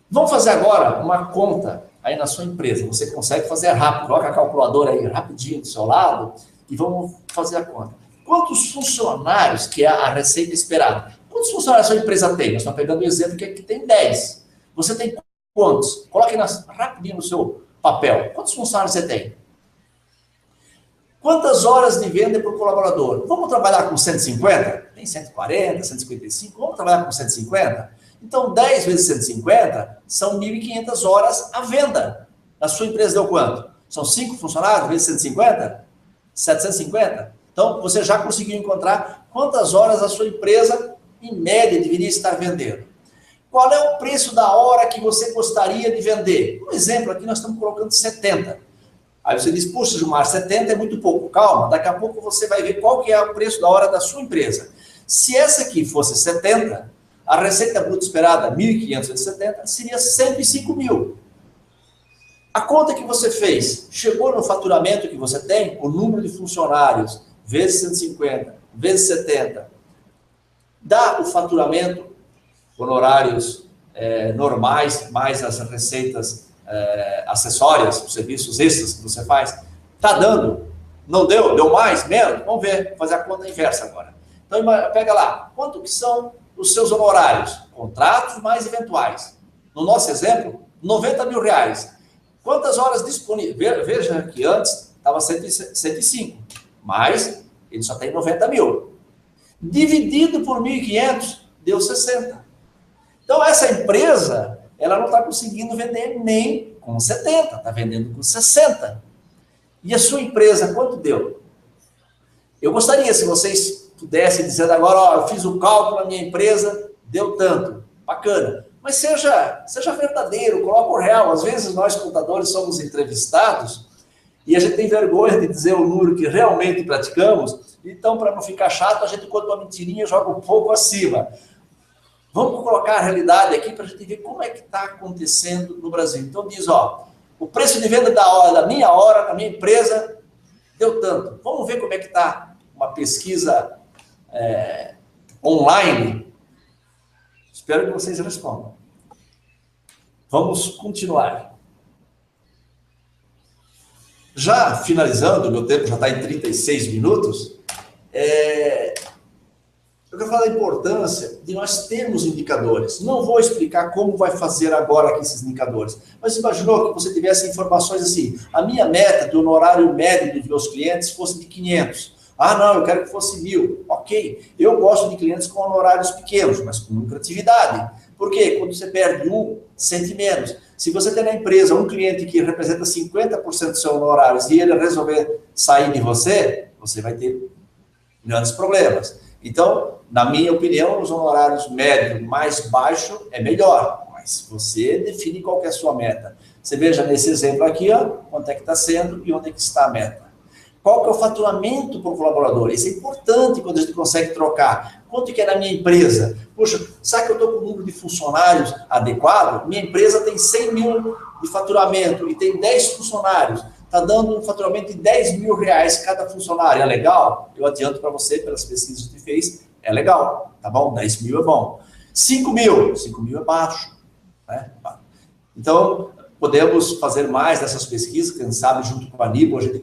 Vamos fazer agora uma conta aí na sua empresa. Você consegue fazer rápido. Coloca a calculadora aí rapidinho do seu lado e vamos fazer a conta. Quantos funcionários que é a receita esperada? Quantos funcionários a sua empresa tem? Nós estamos pegando o exemplo que aqui tem 10. Você tem quantos? Coloque rapidinho no seu papel. Quantos funcionários você tem? Quantas horas de venda por colaborador? Vamos trabalhar com 150? Tem 140, 155? Vamos trabalhar com 150? Então, 10 vezes 150 são 1.500 horas à venda. A sua empresa deu quanto? São 5 funcionários vezes 150? 750? Então, você já conseguiu encontrar quantas horas a sua empresa, em média, deveria estar vendendo. Qual é o preço da hora que você gostaria de vender? Por exemplo, aqui nós estamos colocando 70. Aí você diz, puxa, Gilmar, 70 é muito pouco. Calma, daqui a pouco você vai ver qual que é o preço da hora da sua empresa. Se essa aqui fosse 70, a receita bruta esperada, 1.570, seria 105 mil. A conta que você fez, chegou no faturamento que você tem, o número de funcionários, vezes 150, vezes 70, dá o faturamento, honorários normais, mais as receitas acessórias, os serviços extras que você faz, está dando? Não deu? Deu mais? Menos? Vamos ver, vou fazer a conta inversa agora. Então, pega lá, quanto que são os seus honorários? Contratos mais eventuais. No nosso exemplo, 90 mil reais. Quantas horas disponíveis? Veja que antes estava 105, mas ele só tem 90 mil. Dividido por 1.500, deu 60. Então, essa empresa, ela não está conseguindo vender nem com 70, está vendendo com 60. E a sua empresa, quanto deu? Eu gostaria, se vocês pudessem dizer agora, ó, eu fiz o cálculo na minha empresa, deu tanto. Bacana. Mas seja verdadeiro, coloca o real. Às vezes nós, contadores, somos entrevistados e a gente tem vergonha de dizer o número que realmente praticamos. Então, para não ficar chato, a gente conta uma mentirinha e joga um pouco acima. Vamos colocar a realidade aqui para a gente ver como é que está acontecendo no Brasil. Então diz, ó, o preço de venda da minha hora, na minha empresa, deu tanto. Vamos ver como é que está uma pesquisa online. Espero que vocês respondam. Vamos continuar. Já finalizando, meu tempo já está em 36 minutos, eu quero falar da importância de nós termos indicadores. Não vou explicar como vai fazer agora aqui esses indicadores, mas imaginou que você tivesse informações assim, a minha meta do honorário médio dos meus clientes fosse de 500. Ah, não, eu quero que fosse 1.000. Ok, eu gosto de clientes com honorários pequenos, mas com lucratividade. Por quê? Quando você perde um, sente menos. Se você tem na empresa um cliente que representa 50% dos seus honorários e ele resolver sair de você, você vai ter grandes problemas. Então, na minha opinião, os honorários médio mais baixo é melhor, mas você define qual que é a sua meta. Você veja nesse exemplo aqui, ó, quanto é que está sendo e onde é que está a meta. Qual que é o faturamento por colaborador? Isso é importante quando a gente consegue trocar. Quanto que é na minha empresa? Puxa, sabe que eu estou com o número de funcionários adequado? Minha empresa tem 100 mil de faturamento e tem 10 funcionários. Está dando um faturamento de 10 mil reais cada funcionário. É legal? Eu adianto para você, pelas pesquisas que você fez, é legal. Tá bom? 10 mil é bom. 5 mil é baixo. Né? Então, podemos fazer mais dessas pesquisas, quem sabe junto com a Aníbal a gente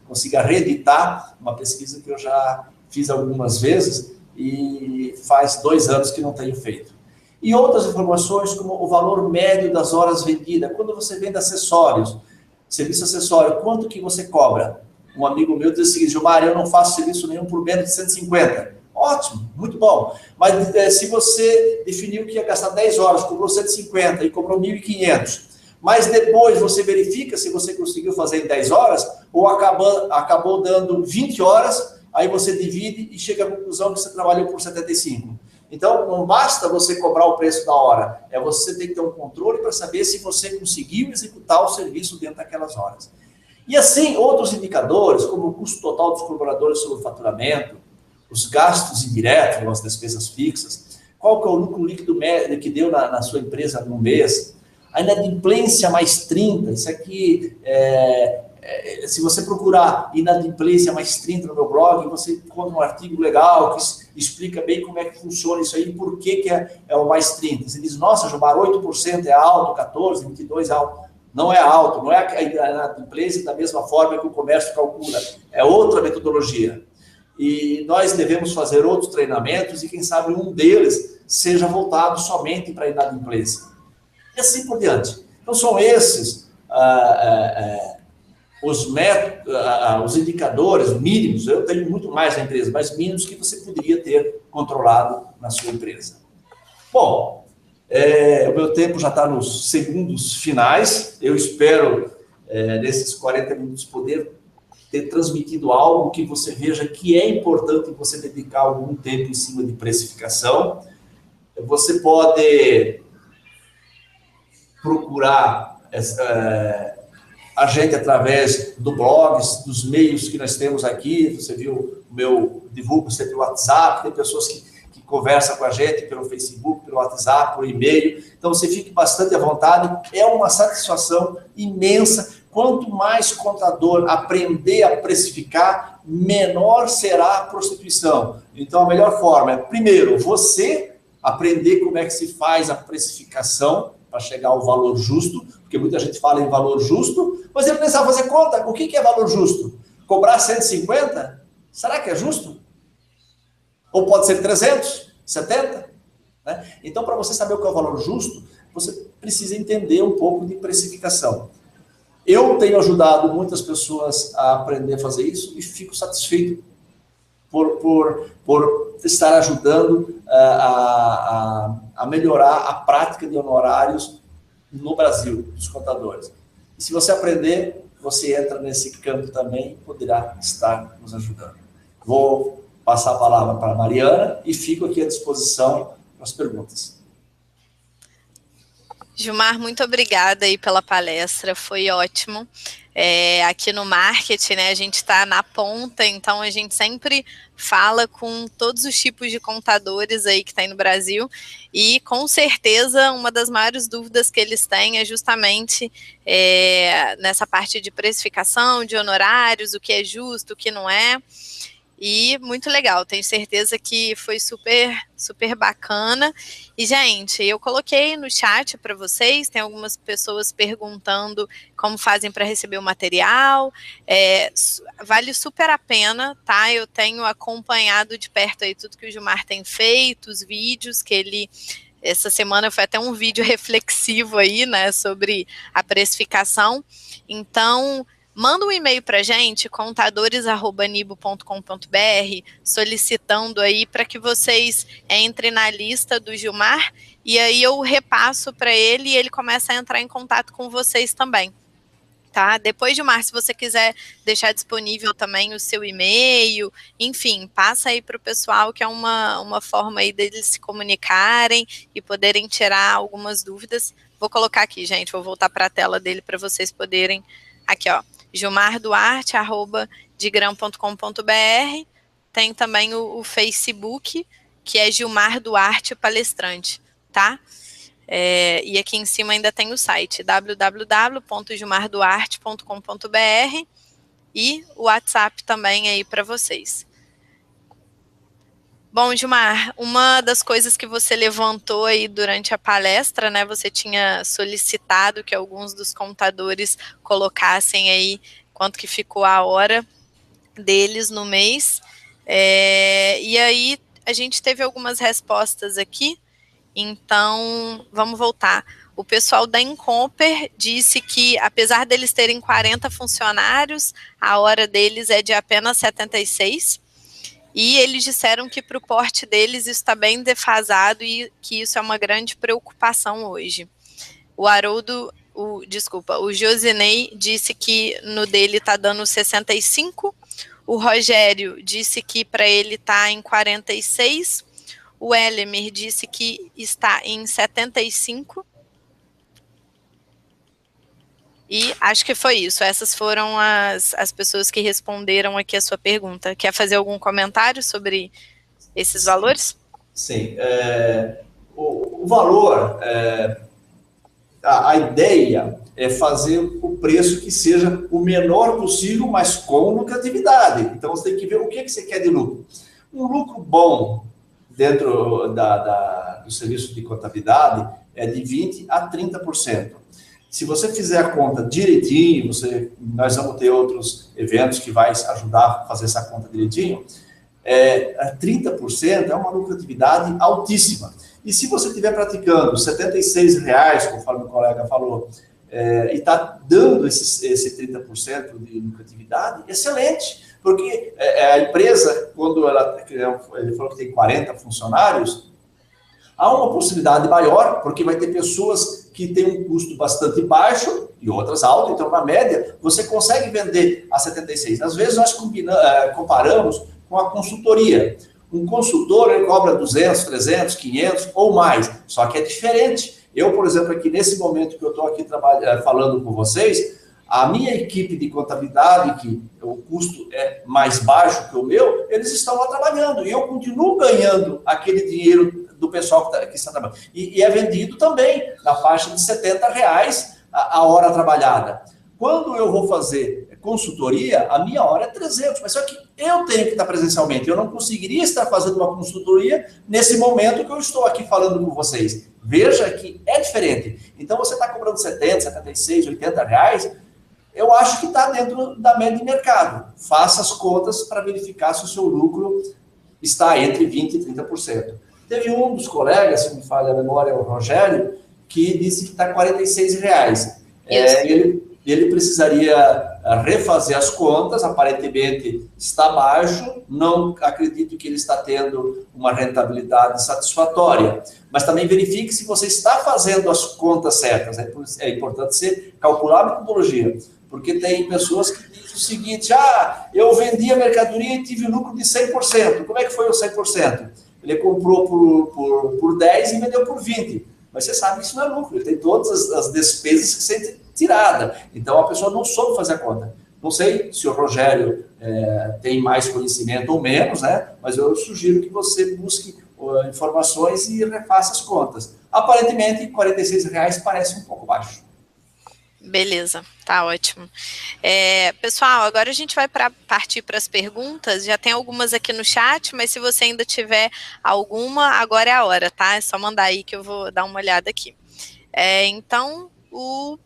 consiga reeditar uma pesquisa que eu já fiz algumas vezes e faz 2 anos que não tenho feito. E outras informações como o valor médio das horas vendidas. Quando você vende acessórios, serviço acessório, quanto que você cobra? Um amigo meu disse o seguinte, Gilmar, eu não faço serviço nenhum por menos de 150. Ótimo, muito bom. Mas se você definiu que ia gastar 10 horas, cobrou 150 e cobrou 1.500, mas depois você verifica se você conseguiu fazer em 10 horas ou acabou dando 20 horas, aí você divide e chega à conclusão que você trabalhou por 75. Então, não basta você cobrar o preço da hora, você tem que ter um controle para saber se você conseguiu executar o serviço dentro daquelas horas. E assim, outros indicadores, como o custo total dos colaboradores sobre o faturamento, os gastos indiretos, as despesas fixas, qual que é o lucro líquido médio que deu na sua empresa no mês, a inadimplência mais 30, isso aqui, se você procurar inadimplência mais 30 no meu blog, você encontra um artigo legal que explica bem como é que funciona isso aí, por que é o mais 30. Você diz, nossa, Gilmar, 8% é alto, 14%, 22% é alto. Não é alto, não é a inadimplência da mesma forma que o comércio calcula, é outra metodologia. E nós devemos fazer outros treinamentos e quem sabe um deles seja voltado somente para a inadimplência. E assim por diante. Então, são esses os indicadores mínimos, eu tenho muito mais na empresa, mas mínimos que você poderia ter controlado na sua empresa. Bom, o meu tempo já está nos segundos finais, eu espero, nesses 40 minutos, poder ter transmitido algo que você veja que é importante você dedicar algum tempo em cima de precificação. Você pode procurar a gente através do blog, dos meios que nós temos aqui. Você viu o meu divulgo, você tem o WhatsApp, tem pessoas que conversam com a gente pelo Facebook, pelo WhatsApp, por e-mail. Então, você fique bastante à vontade. É uma satisfação imensa. Quanto mais contador aprender a precificar, menor será a prostituição. Então, a melhor forma é, primeiro, você aprender como é que se faz a precificação para chegar ao valor justo, porque muita gente fala em valor justo, mas ele nem sabe fazer conta. O que é valor justo? Cobrar 150? Será que é justo? Ou pode ser 370? Né? Então, para você saber o que é o valor justo, você precisa entender um pouco de precificação. Eu tenho ajudado muitas pessoas a aprender a fazer isso e fico satisfeito por estar ajudando a melhorar a prática de honorários no Brasil, dos contadores. E se você aprender, você entra nesse campo também e poderá estar nos ajudando. Vou passar a palavra para a Mariana e fico aqui à disposição para as perguntas.
Gilmar, muito obrigada aí pela palestra, foi ótimo. Aqui no marketing, né, a gente está na ponta, então a gente sempre fala com todos os tipos de contadores aí que tem no Brasil, e com certeza uma das maiores dúvidas que eles têm é justamente nessa parte de precificação, de honorários, o que é justo, o que não é. E muito legal, tenho certeza que foi super, super bacana. E, gente, eu coloquei no chat para vocês, tem algumas pessoas perguntando como fazem para receber o material. Vale super a pena, tá? Eu tenho acompanhado de perto aí tudo que o Gilmar tem feito, os vídeos que ele... Essa semana foi até um vídeo reflexivo aí, né, sobre a precificação. Então... manda um e-mail para a gente, contadores@nibo.com.br, solicitando aí para que vocês entrem na lista do Gilmar, e aí eu repasso para ele e ele começa a entrar em contato com vocês também. Tá? Depois, Gilmar, se você quiser deixar disponível também o seu e-mail, enfim, passa aí para o pessoal, que é uma forma aí deles se comunicarem e poderem tirar algumas dúvidas. Vou colocar aqui, gente, vou voltar para a tela dele para vocês poderem... Aqui, ó. gilmarduarte@digram.com.br, tem também o Facebook, que é Gilmar Duarte Palestrante, tá? E aqui em cima ainda tem o site, www.gilmarduarte.com.br, e o WhatsApp também aí para vocês. Bom, Gilmar, uma das coisas que você levantou aí durante a palestra, né, você tinha solicitado que alguns dos contadores colocassem aí quanto que ficou a hora deles no mês, e aí a gente teve algumas respostas aqui, então vamos voltar. O pessoal da Incomper disse que, apesar deles terem 40 funcionários, a hora deles é de apenas 76, e eles disseram que para o porte deles isso está bem defasado e que isso é uma grande preocupação hoje. O Haroldo, o Josinei disse que no dele está dando 65, o Rogério disse que para ele está em 46, o Elemer disse que está em 75, e acho que foi isso. Essas foram as pessoas que responderam aqui a sua pergunta. Quer fazer algum comentário sobre esses valores?
Sim. O valor, a ideia é fazer o preço que seja o menor possível, mas com lucratividade. Então, você tem que ver o que você quer de lucro. Um lucro bom dentro do serviço de contabilidade é de 20% a 30%. Se você fizer a conta direitinho, nós vamos ter outros eventos que vai ajudar a fazer essa conta direitinho, 30% é uma lucratividade altíssima. E se você estiver praticando R$76, conforme o colega falou, e está dando esse 30% de lucratividade, excelente. Porque a empresa, quando ele falou que tem 40 funcionários, há uma possibilidade maior, porque vai ter pessoas que têm um custo bastante baixo e outras alto, então, na média, você consegue vender a 76. Às vezes, nós comparamos com a consultoria. Um consultor, ele cobra 200, 300, 500 ou mais, só que é diferente. Eu, por exemplo, aqui nesse momento que eu estou aqui falando com vocês, a minha equipe de contabilidade, que o custo é mais baixo que o meu, eles estão lá trabalhando, e eu continuo ganhando aquele dinheiro do pessoal que está trabalhando. E é vendido também na faixa de R$70 a hora trabalhada. Quando eu vou fazer consultoria, a minha hora é 300, mas só que eu tenho que estar presencialmente. Eu não conseguiria estar fazendo uma consultoria nesse momento que eu estou aqui falando com vocês. Veja que é diferente. Então, você está cobrando 70, 76, R$80, eu acho que está dentro da média de mercado. Faça as contas para verificar se o seu lucro está entre 20% e 30%. Teve um dos colegas, se me falha a memória, o Rogério, que disse que está R$46. ele precisaria refazer as contas, aparentemente está baixo, não acredito que ele está tendo uma rentabilidade satisfatória, mas também verifique se você está fazendo as contas certas, é importante você calcular a metodologia, porque tem pessoas que dizem o seguinte, eu vendi a mercadoria e tive lucro de 100%, como é que foi o 100%? Ele comprou por 10 e vendeu por 20, mas você sabe que isso não é lucro, ele tem todas as despesas que você tirada. Então, a pessoa não soube fazer a conta. Não sei se o Rogério tem mais conhecimento ou menos, né? Mas eu sugiro que você busque informações e refaça as contas. Aparentemente, R$46 parece um pouco baixo.
Beleza, tá ótimo. Pessoal, agora a gente vai partir para as perguntas. Já tem algumas aqui no chat, mas se você ainda tiver alguma, agora é a hora, tá? É só mandar aí que eu vou dar uma olhada aqui. Então, o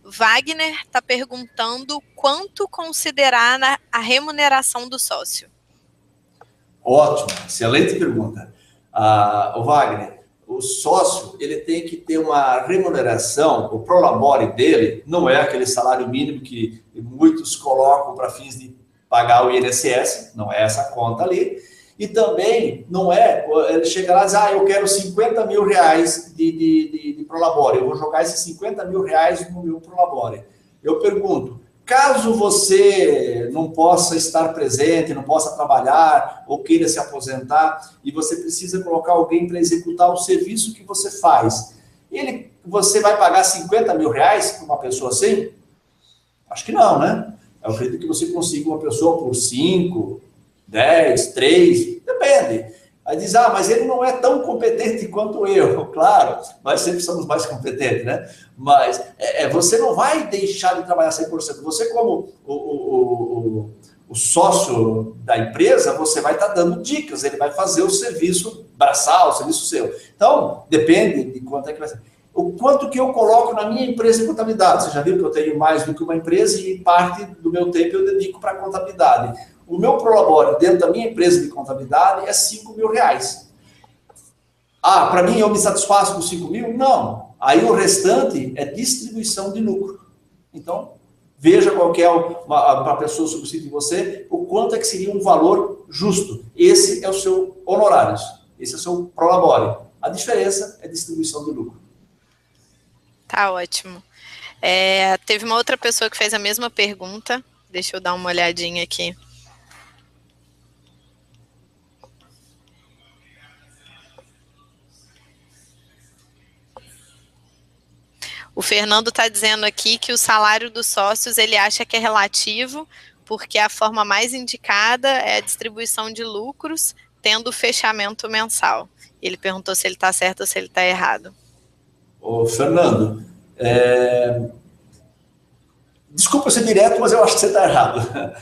Wagner está perguntando quanto considerar a remuneração do sócio.
Ótimo, excelente pergunta. O Wagner, o sócio, ele tem que ter uma remuneração, o prolabore dele não é aquele salário mínimo que muitos colocam para fins de pagar o INSS, não é essa conta ali, e também não é, ele chega lá e diz, eu quero R$50 mil de prolabore, eu vou jogar esses R$50 mil no meu prolabore. Eu pergunto, caso você não possa estar presente, não possa trabalhar ou queira se aposentar e você precisa colocar alguém para executar o serviço que você faz, você vai pagar R$50 mil para uma pessoa assim? Acho que não, né? Eu acredito que você consiga uma pessoa por 5, 10, 3, depende. Aí diz, mas ele não é tão competente quanto eu. Claro, nós sempre somos mais competentes, né? Mas você não vai deixar de trabalhar 100%. Você, como o sócio da empresa, você vai estar dando dicas, ele vai fazer o serviço braçal, o serviço seu. Então, depende de quanto é que vai ser. O quanto que eu coloco na minha empresa de contabilidade. Você já viu que eu tenho mais do que uma empresa e parte do meu tempo eu dedico para a contabilidade. O meu prolabore dentro da minha empresa de contabilidade é R$5 mil. Para mim eu me satisfaço com 5 mil? Não. Aí o restante é distribuição de lucro. Então, veja qual que é para a pessoa substituir você, o quanto é que seria um valor justo. Esse é o seu honorário, esse é o seu prolabore. A diferença é distribuição de lucro.
Tá ótimo. Teve uma outra pessoa que fez a mesma pergunta. Deixa eu dar uma olhadinha aqui. O Fernando está dizendo aqui que o salário dos sócios ele acha que é relativo, porque a forma mais indicada é a distribuição de lucros, tendo o fechamento mensal. Ele perguntou se ele está certo ou se ele está errado.
Ô, Fernando, desculpa ser direto, mas eu acho que você está errado.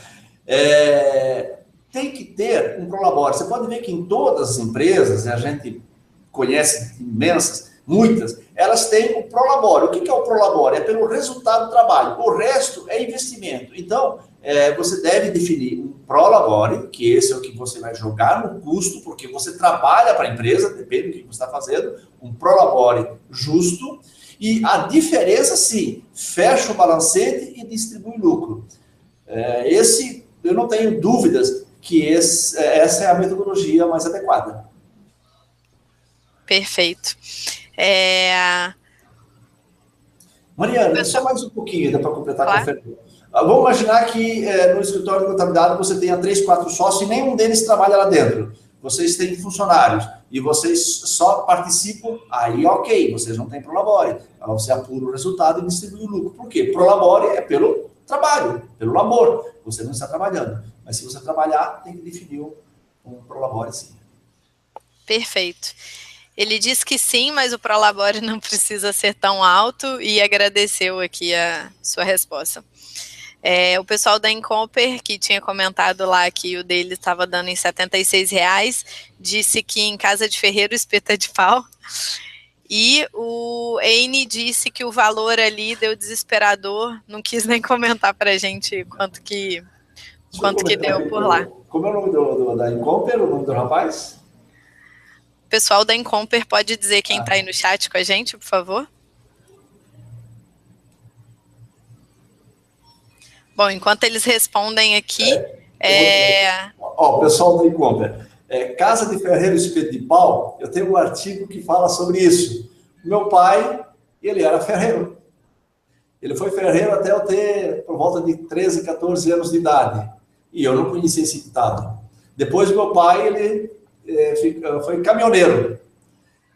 Tem que ter um prolabore. Você pode ver que em todas as empresas, a gente conhece imensas, muitas, elas têm o prolabore. O que é o prolabore? É pelo resultado do trabalho. O resto é investimento. Então, você deve definir um prolabore, que esse é o que você vai jogar no custo, porque você trabalha para a empresa, depende do que você está fazendo, um prolabore justo, e a diferença, sim, fecha o balancete e distribui lucro. Eu não tenho dúvidas que essa é a metodologia mais adequada.
Perfeito.
Mariana, só mais um pouquinho ainda para completar a conferência. Vamos imaginar que no escritório de contabilidade você tenha 3, 4 sócios e nenhum deles trabalha lá dentro. Vocês têm funcionários e vocês só participam, aí ok, vocês não têm prolabore. Você apura o resultado e distribui o lucro. Por quê? Prolabore é pelo trabalho, pelo labor. Você não está trabalhando. Mas se você trabalhar, tem que definir um prolabore sim.
Perfeito. Ele disse que sim, mas o prolabore não precisa ser tão alto e agradeceu aqui a sua resposta. O pessoal da Incomper, que tinha comentado lá que o dele estava dando em R$76, disse que em casa de ferreiro espeta de pau. E o Eine disse que o valor ali deu desesperador, não quis nem comentar para a gente quanto que deu por lá.
Como é o nome da Incomper, o nome do rapaz?
O pessoal da Incomper pode dizer quem está aí no chat com a gente, por favor? Bom, enquanto eles respondem aqui...
O pessoal do e-commerce. Casa de ferreiro espeto de pau, eu tenho um artigo que fala sobre isso. Meu pai, ele era ferreiro. Ele foi ferreiro até eu ter por volta de 13, 14 anos de idade. E eu não conhecia esse ditado. Depois, meu pai, ele foi caminhoneiro.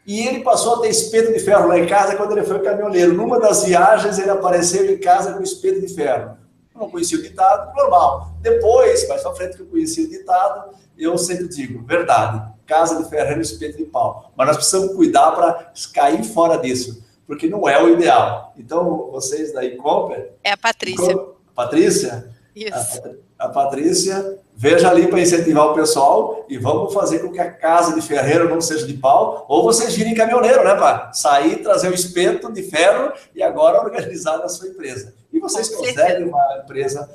E ele passou a ter espeto de ferro lá em casa quando ele foi caminhoneiro. Numa das viagens, ele apareceu em casa com espeto de ferro. Eu não conhecia o ditado, normal. Depois, mais pra frente que eu conheci o ditado, eu sempre digo, verdade, casa de ferreiro, espeto de pau. Mas nós precisamos cuidar para cair fora disso, porque não é o ideal. Então, vocês da e-commerce...
É a Patrícia.
Patrícia?
Isso.
A Patrícia, veja ali para incentivar o pessoal e vamos fazer com que a casa de ferreiro não seja de pau, ou vocês virem caminhoneiro, né, para sair, trazer o espeto de ferro e agora organizar na sua empresa. E vocês conseguem uma empresa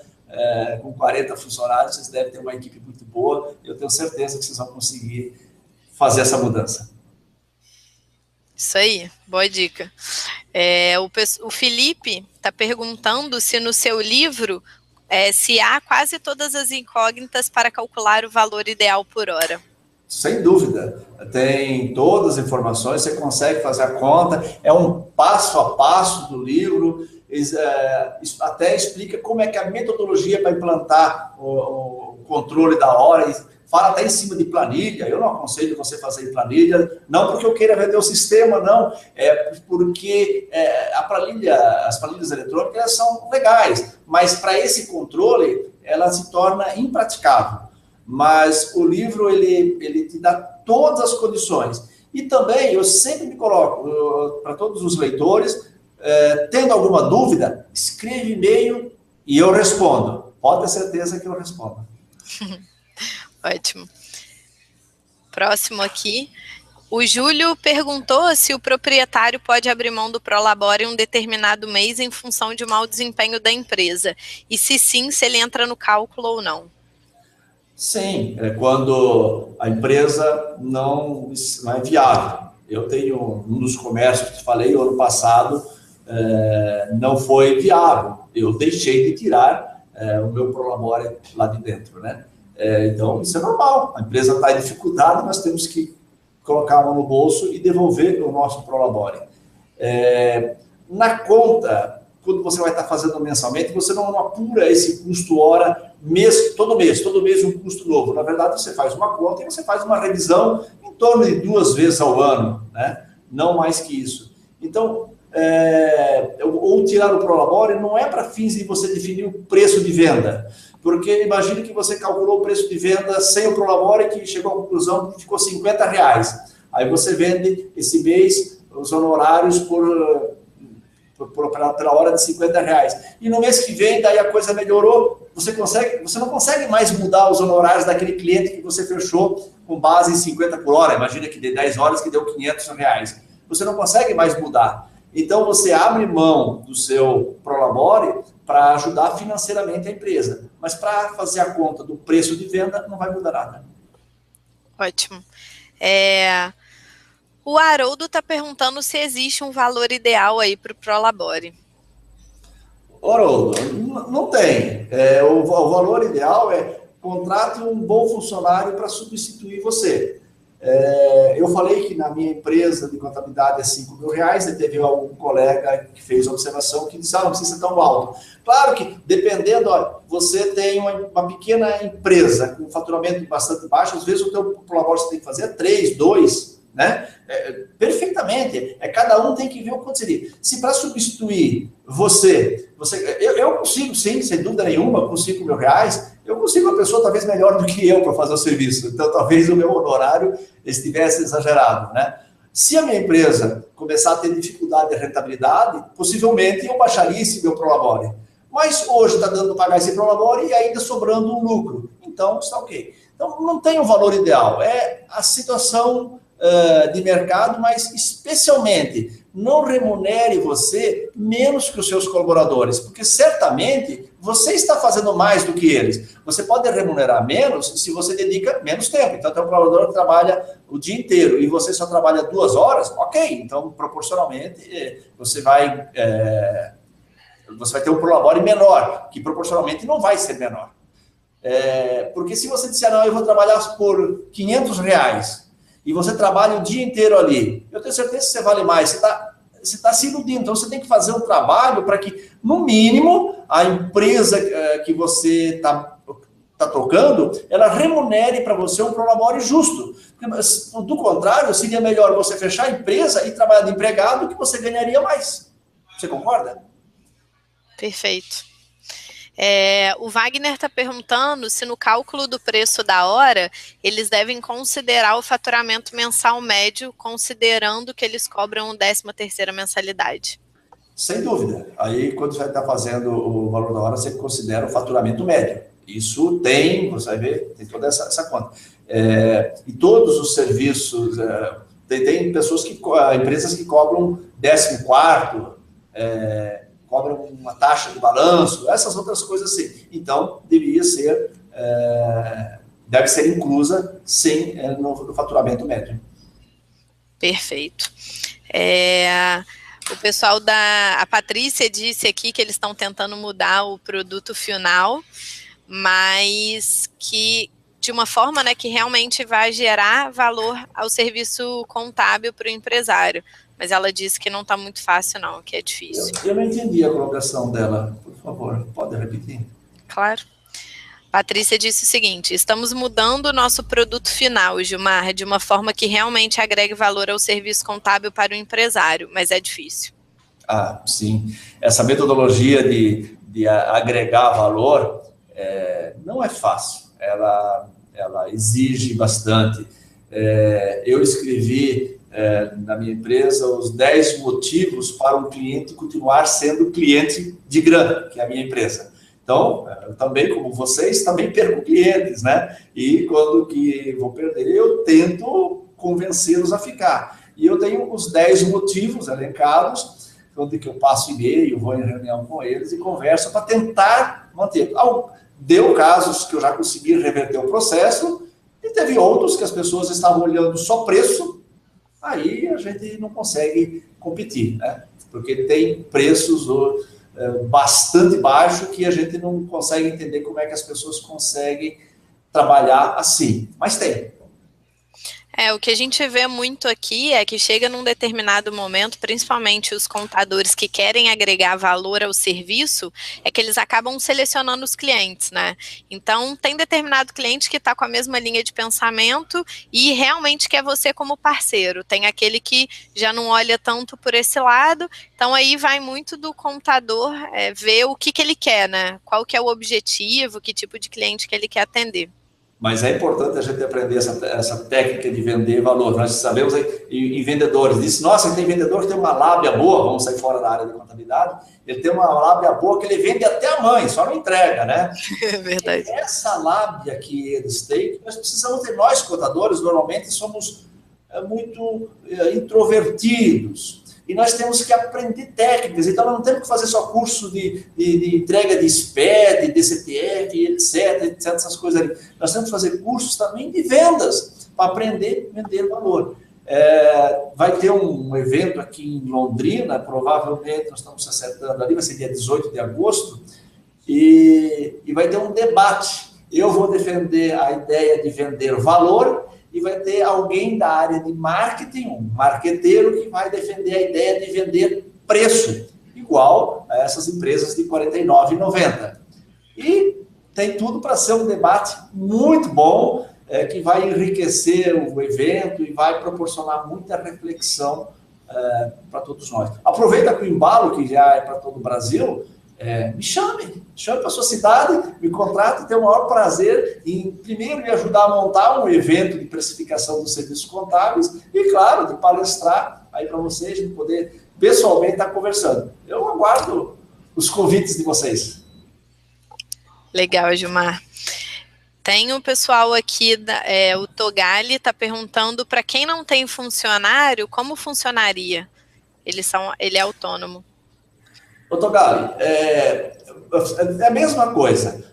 com 40 funcionários, vocês devem ter uma equipe muito boa, eu tenho certeza que vocês vão conseguir fazer essa mudança.
Isso aí, boa dica. O Felipe está perguntando se no seu livro se há quase todas as incógnitas para calcular o valor ideal por hora.
Sem dúvida, tem todas as informações, você consegue fazer a conta, é um passo a passo do livro, até explica como é que a metodologia para implantar o controle da hora, fala até em cima de planilha. Eu não aconselho você fazer em planilha, não porque eu queira vender o sistema, não, é porque as planilhas eletrônicas elas são legais, mas para esse controle ela se torna impraticável. Mas o livro ele te dá todas as condições. E também eu sempre me coloco para todos os leitores, tendo alguma dúvida, escreve e-mail e eu respondo. Pode ter certeza que eu respondo.
Ótimo. Próximo aqui. O Júlio perguntou se o proprietário pode abrir mão do Prolabore em um determinado mês em função de mau desempenho da empresa. E se sim, se ele entra no cálculo ou não.
Sim, quando a empresa não é viável. Eu tenho um dos comércios que te falei, o ano passado, não foi viável. Eu deixei de tirar o meu Prolabore lá de dentro, né? Então, isso é normal. A empresa está em dificuldade, nós temos que colocar a mão no bolso e devolver o nosso Prolabore. Na conta, quando você vai estar fazendo mensalmente, você não apura esse custo hora todo mês um custo novo. Na verdade, você faz uma conta e você faz uma revisão em torno de 2 vezes ao ano, né? Não mais que isso. Então, ou tirar o Prolabore não é para fins de você definir o preço de venda, porque imagine que você calculou o preço de venda sem o Prolabore, que chegou à conclusão que ficou R$50. Aí você vende esse mês os honorários pela hora de R$50. E no mês que vem, daí a coisa melhorou, você não consegue mais mudar os honorários daquele cliente que você fechou com base em 50 por hora. Imagina que de 10 horas que deu R$500. Você não consegue mais mudar. Então, você abre mão do seu Prolabore para ajudar financeiramente a empresa. Mas para fazer a conta do preço de venda, não vai mudar nada.
Ótimo. O Haroldo está perguntando se existe um valor ideal aí para o Prolabore.
Haroldo, não tem. O valor ideal é contrate um bom funcionário para substituir você. Eu falei que na minha empresa de contabilidade é R$5.000, e teve algum colega que fez a observação que disse, não precisa ser tão alto. Claro que, dependendo, você tem uma pequena empresa com faturamento bastante baixo, às vezes o teu Prolabore você tem que fazer 3, 2, né? Perfeitamente. Cada um tem que ver o quanto seria. Se para substituir eu consigo, sim, sem dúvida nenhuma, com R$5.000, eu consigo uma pessoa talvez melhor do que eu para fazer o serviço. Então, talvez o meu honorário estivesse exagerado, né? Se a minha empresa começar a ter dificuldade de rentabilidade, possivelmente eu baixaria esse meu Prolabore. Mas hoje está dando para pagar esse Prolabore e ainda sobrando um lucro. Então, está ok. Então, não tem um valor ideal. É a situação de mercado, mas especialmente não remunere você menos que os seus colaboradores, porque certamente você está fazendo mais do que eles. Você pode remunerar menos se você dedica menos tempo. Então, tem um colaborador que trabalha o dia inteiro e você só trabalha 2 horas, ok. Então, proporcionalmente, você vai você vai ter um prolabore menor, que proporcionalmente não vai ser menor. Porque se você disser, não, eu vou trabalhar por R$ 500, e você trabalha o dia inteiro ali, eu tenho certeza que você vale mais, você está se iludindo, então você tem que fazer um trabalho para que, no mínimo, a empresa que você está tocando, ela remunere para você um prolabore justo. Do contrário, seria melhor você fechar a empresa e trabalhar de empregado, que você ganharia mais. Você concorda?
Perfeito. O Wagner está perguntando se no cálculo do preço da hora, eles devem considerar o faturamento mensal médio, considerando que eles cobram 13ª mensalidade.
Sem dúvida. Aí, quando você está fazendo o valor da hora, você considera o faturamento médio. Isso tem, você vai ver, tem toda essa conta. E todos os serviços, tem pessoas empresas que cobram 14º, cobram uma taxa de balanço, essas outras coisas assim. Então, deve ser inclusa, sim, no faturamento médio.
Perfeito. O pessoal a Patrícia disse aqui que eles estão tentando mudar o produto final, mas que de uma forma, né, que realmente vai gerar valor ao serviço contábil para o empresário. Mas ela disse que não está muito fácil, não, que é difícil.
Eu não entendi a colocação dela. Por favor, pode repetir?
Claro. Patrícia disse o seguinte: estamos mudando o nosso produto final, Gilmar, de uma forma que realmente agregue valor ao serviço contábil para o empresário, mas é difícil.
Sim. Essa metodologia de agregar valor não é fácil. Ela exige bastante. Eu escrevi na minha empresa os 10 motivos para um cliente continuar sendo cliente de grana, que é a minha empresa. Então, eu também, como vocês, também perco clientes, né? E quando que vou perder, eu tento convencê-los a ficar. E eu tenho os 10 motivos elencados, onde que eu passo e-mail, vou em reunião com eles e converso para tentar manter. Deu casos que eu já consegui reverter o processo, e teve outros que as pessoas estavam olhando só preço, aí a gente não consegue competir, né? Porque tem preços bastante baixos que a gente não consegue entender como é que as pessoas conseguem trabalhar assim, mas tem.
O que a gente vê muito aqui é que chega num determinado momento, principalmente os contadores que querem agregar valor ao serviço, é que eles acabam selecionando os clientes, né? Então, tem determinado cliente que está com a mesma linha de pensamento e realmente quer você como parceiro. Tem aquele que já não olha tanto por esse lado, então aí vai muito do contador ver o que ele quer, né? Qual que é o objetivo, que tipo de cliente que ele quer atender.
Mas é importante a gente aprender essa técnica de vender valor. Nós sabemos em vendedores, diz, nossa, tem vendedor que tem uma lábia boa, vamos sair fora da área da contabilidade, ele tem uma lábia boa que ele vende até a mãe, só não entrega, né?
É verdade.
E essa lábia que eles têm, nós precisamos ter, nós contadores, normalmente somos muito introvertidos, e nós temos que aprender técnicas, então nós não temos que fazer só curso de entrega de SPED, DCTF, etc, essas coisas ali. Nós temos que fazer cursos também de vendas, para aprender a vender valor. Vai ter um evento aqui em Londrina, provavelmente nós estamos acertando ali, vai ser dia 18 de agosto, e vai ter um debate. Eu vou defender a ideia de vender valor, e vai ter alguém da área de marketing, um marqueteiro, que vai defender a ideia de vender preço, igual a essas empresas de R$ 49,90. E tem tudo para ser um debate muito bom, que vai enriquecer o evento e vai proporcionar muita reflexão para todos nós. Aproveita que o embalo, que já é para todo o Brasil, me chame para a sua cidade, me contrate, tenho o maior prazer em, primeiro, me ajudar a montar um evento de precificação dos serviços contábeis e, claro, de palestrar aí para vocês, de poder pessoalmente estar conversando. Eu aguardo os convites de vocês.
Legal, Gilmar. Tem o pessoal aqui, o Togali está perguntando, para quem não tem funcionário, como funcionaria? Ele é autônomo.
Ô, Togali, é a mesma coisa.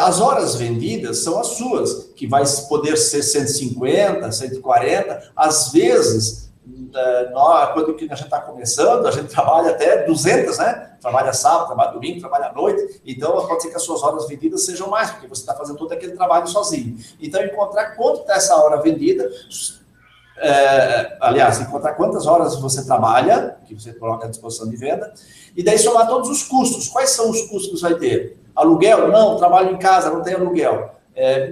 As horas vendidas são as suas, que vai poder ser 150, 140, às vezes Quando a gente está começando, a gente trabalha até 200, né? Trabalha sábado, trabalha domingo, trabalha à noite. Então, pode ser que as suas horas vendidas sejam mais, porque você está fazendo todo aquele trabalho sozinho. Então, encontrar quanto está essa hora vendida, aliás, encontrar quantas horas você trabalha, que você coloca à disposição de venda, e daí somar todos os custos. Quais são os custos que você vai ter? Aluguel? Não, trabalho em casa, não tem aluguel.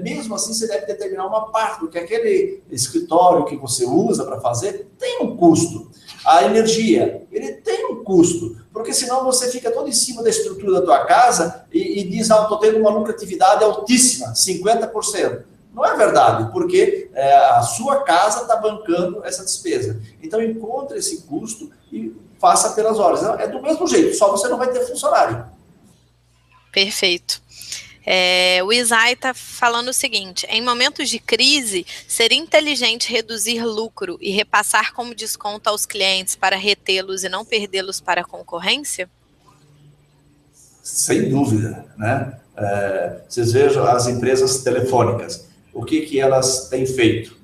Mesmo assim, você deve determinar uma parte, porque aquele escritório que você usa para fazer tem um custo. A energia, ele tem um custo, porque senão você fica todo em cima da estrutura da tua casa e diz, estou tendo uma lucratividade altíssima, 50%. Não é verdade, porque a sua casa está bancando essa despesa. Então, encontre esse custo e faça pelas horas. É do mesmo jeito, só você não vai ter funcionário.
Perfeito. O Isai está falando o seguinte: em momentos de crise, seria inteligente reduzir lucro e repassar como desconto aos clientes para retê-los e não perdê-los para a concorrência?
Sem dúvida, né? Vocês vejam as empresas telefônicas, o que elas têm feito?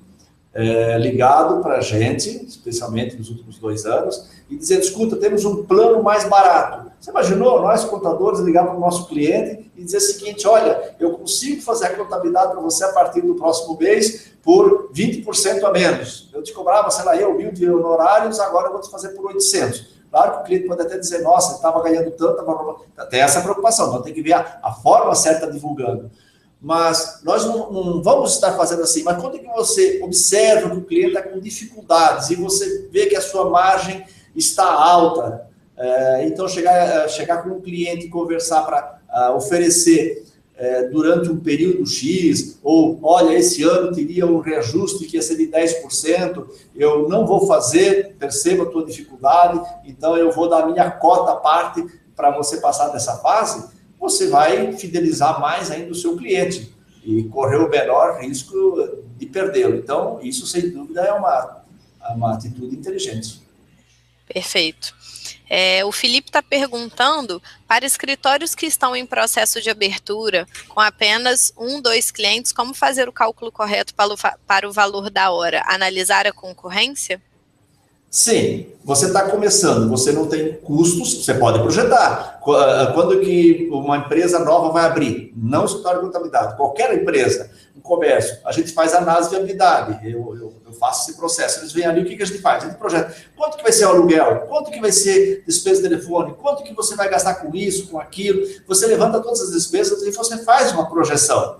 Ligado para a gente, especialmente nos últimos 2 anos, e dizendo, escuta, temos um plano mais barato. Você imaginou nós, contadores, ligar para o nosso cliente e dizer o seguinte, olha, eu consigo fazer a contabilidade para você a partir do próximo mês por 20% a menos. Eu te cobrava, sei lá, 1.000 de honorários, agora eu vou te fazer por 800. Claro que o cliente pode até dizer, nossa, ele estava ganhando tanto, tem essa preocupação, então tem que ver a forma certa divulgando. Mas nós não vamos estar fazendo assim. Mas quando é que você observa que o cliente está com dificuldades e você vê que a sua margem está alta, então chegar com um cliente e conversar para oferecer durante um período X, ou olha, esse ano teria um reajuste que ia ser de 10%, eu não vou fazer, perceba a tua dificuldade, então eu vou dar a minha cota à parte para você passar dessa fase. Você vai fidelizar mais ainda o seu cliente e correr o menor risco de perdê-lo. Então, isso, sem dúvida, é uma atitude inteligente.
Perfeito. O Felipe está perguntando, para escritórios que estão em processo de abertura, com apenas 1, 2 clientes, como fazer o cálculo correto para o valor da hora? Analisar a concorrência?
Sim, você está começando, você não tem custos, você pode projetar. Quando que uma empresa nova vai abrir? Não o escritório de contabilidade, qualquer empresa, um comércio, a gente faz análise de viabilidade, eu faço esse processo, eles vêm ali, o que a gente faz? A gente projeta, quanto que vai ser o aluguel? Quanto que vai ser despesa de telefone? Quanto que você vai gastar com isso, com aquilo? Você levanta todas as despesas e você faz uma projeção.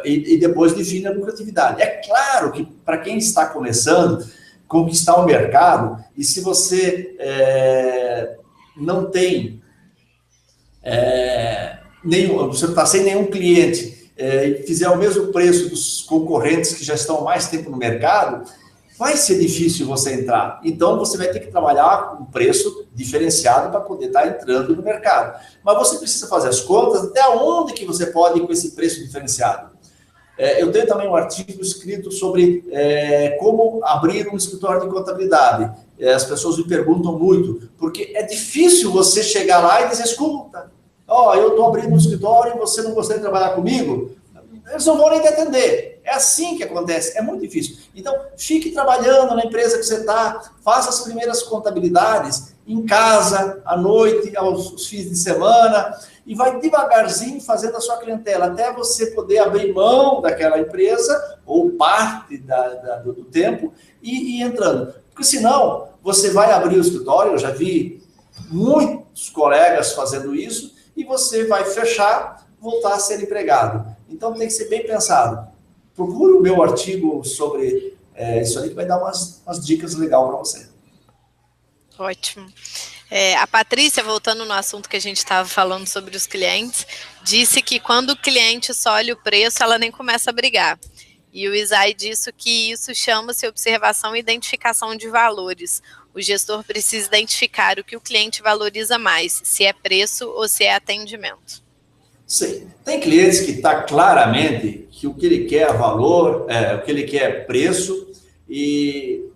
E depois define a lucratividade. É claro que para quem está começando, conquistar o mercado, e se você não tem você está sem nenhum cliente e fizer o mesmo preço dos concorrentes que já estão há mais tempo no mercado, vai ser difícil você entrar. Então, você vai ter que trabalhar com um preço diferenciado para poder estar entrando no mercado. Mas você precisa fazer as contas até onde que você pode ir com esse preço diferenciado. Eu tenho também um artigo escrito sobre como abrir um escritório de contabilidade. As pessoas me perguntam muito, porque é difícil você chegar lá e dizer, escuta, eu estou abrindo um escritório e você não gostaria de trabalhar comigo? Eles não vão nem te atender. É assim que acontece, é muito difícil. Então, fique trabalhando na empresa que você está, faça as primeiras contabilidades em casa, à noite, aos fins de semana, e vai devagarzinho fazendo a sua clientela, até você poder abrir mão daquela empresa, ou parte do tempo, e ir entrando. Porque senão, você vai abrir o escritório, eu já vi muitos colegas fazendo isso, e você vai fechar, voltar a ser empregado. Então, tem que ser bem pensado. Procure o meu artigo sobre isso aí, que vai dar umas dicas legais para você.
Ótimo. A Patrícia, voltando no assunto que a gente estava falando sobre os clientes, disse que quando o cliente só olha o preço, ela nem começa a brigar. E o Isai disse que isso chama-se observação e identificação de valores. O gestor precisa identificar o que o cliente valoriza mais, se é preço ou se é atendimento.
Sim, tem clientes que está claramente que o que ele quer é valor, o que ele quer é preço, e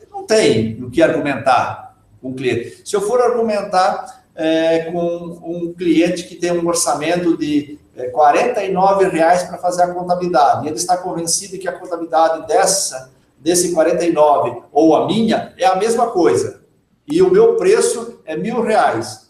não tem o que argumentar com o cliente. Se eu for argumentar com um cliente que tem um orçamento de R$ 49 para fazer a contabilidade, e ele está convencido que a contabilidade dessa desse 49 ou a minha é a mesma coisa. E o meu preço é R$1.000.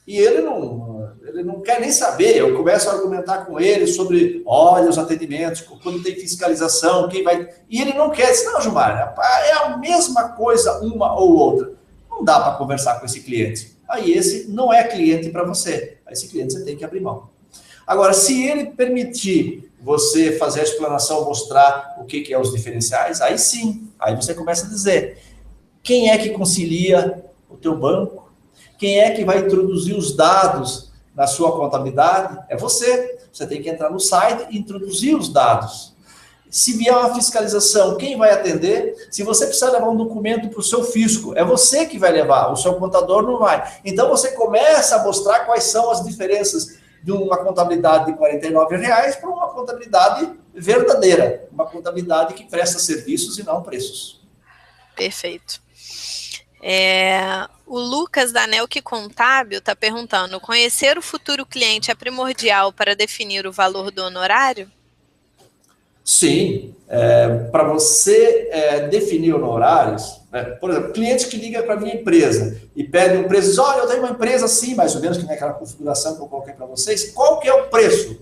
E ele não quer nem saber. Eu começo a argumentar com ele sobre, olha, os atendimentos, quando tem fiscalização, quem vai... E ele não quer. Diz, não, Gilmar, é a mesma coisa uma ou outra. Não dá para conversar com esse cliente. Aí esse não é cliente para você. Aí esse cliente você tem que abrir mão. Agora, se ele permitir você fazer a explanação, mostrar o que é os diferenciais, aí sim, aí você começa a dizer, quem é que concilia o teu banco? Quem é que vai introduzir os dados na sua contabilidade? É você. Você tem que entrar no site e introduzir os dados. Se vier uma fiscalização, quem vai atender? Se você precisar levar um documento para o seu fisco, é você que vai levar, o seu contador não vai. Então, você começa a mostrar quais são as diferenças de uma contabilidade de R$49 para uma contabilidade verdadeira, uma contabilidade que presta serviços e não preços.
Perfeito. O Lucas da Nelk Contábil está perguntando, conhecer o futuro cliente é primordial para definir o valor do honorário?
Sim, para você definir honorários, por exemplo, cliente que liga para a minha empresa e pede um preço, diz, olha, eu tenho uma empresa assim, mais ou menos, que nem aquela configuração que eu coloquei para vocês, qual que é o preço?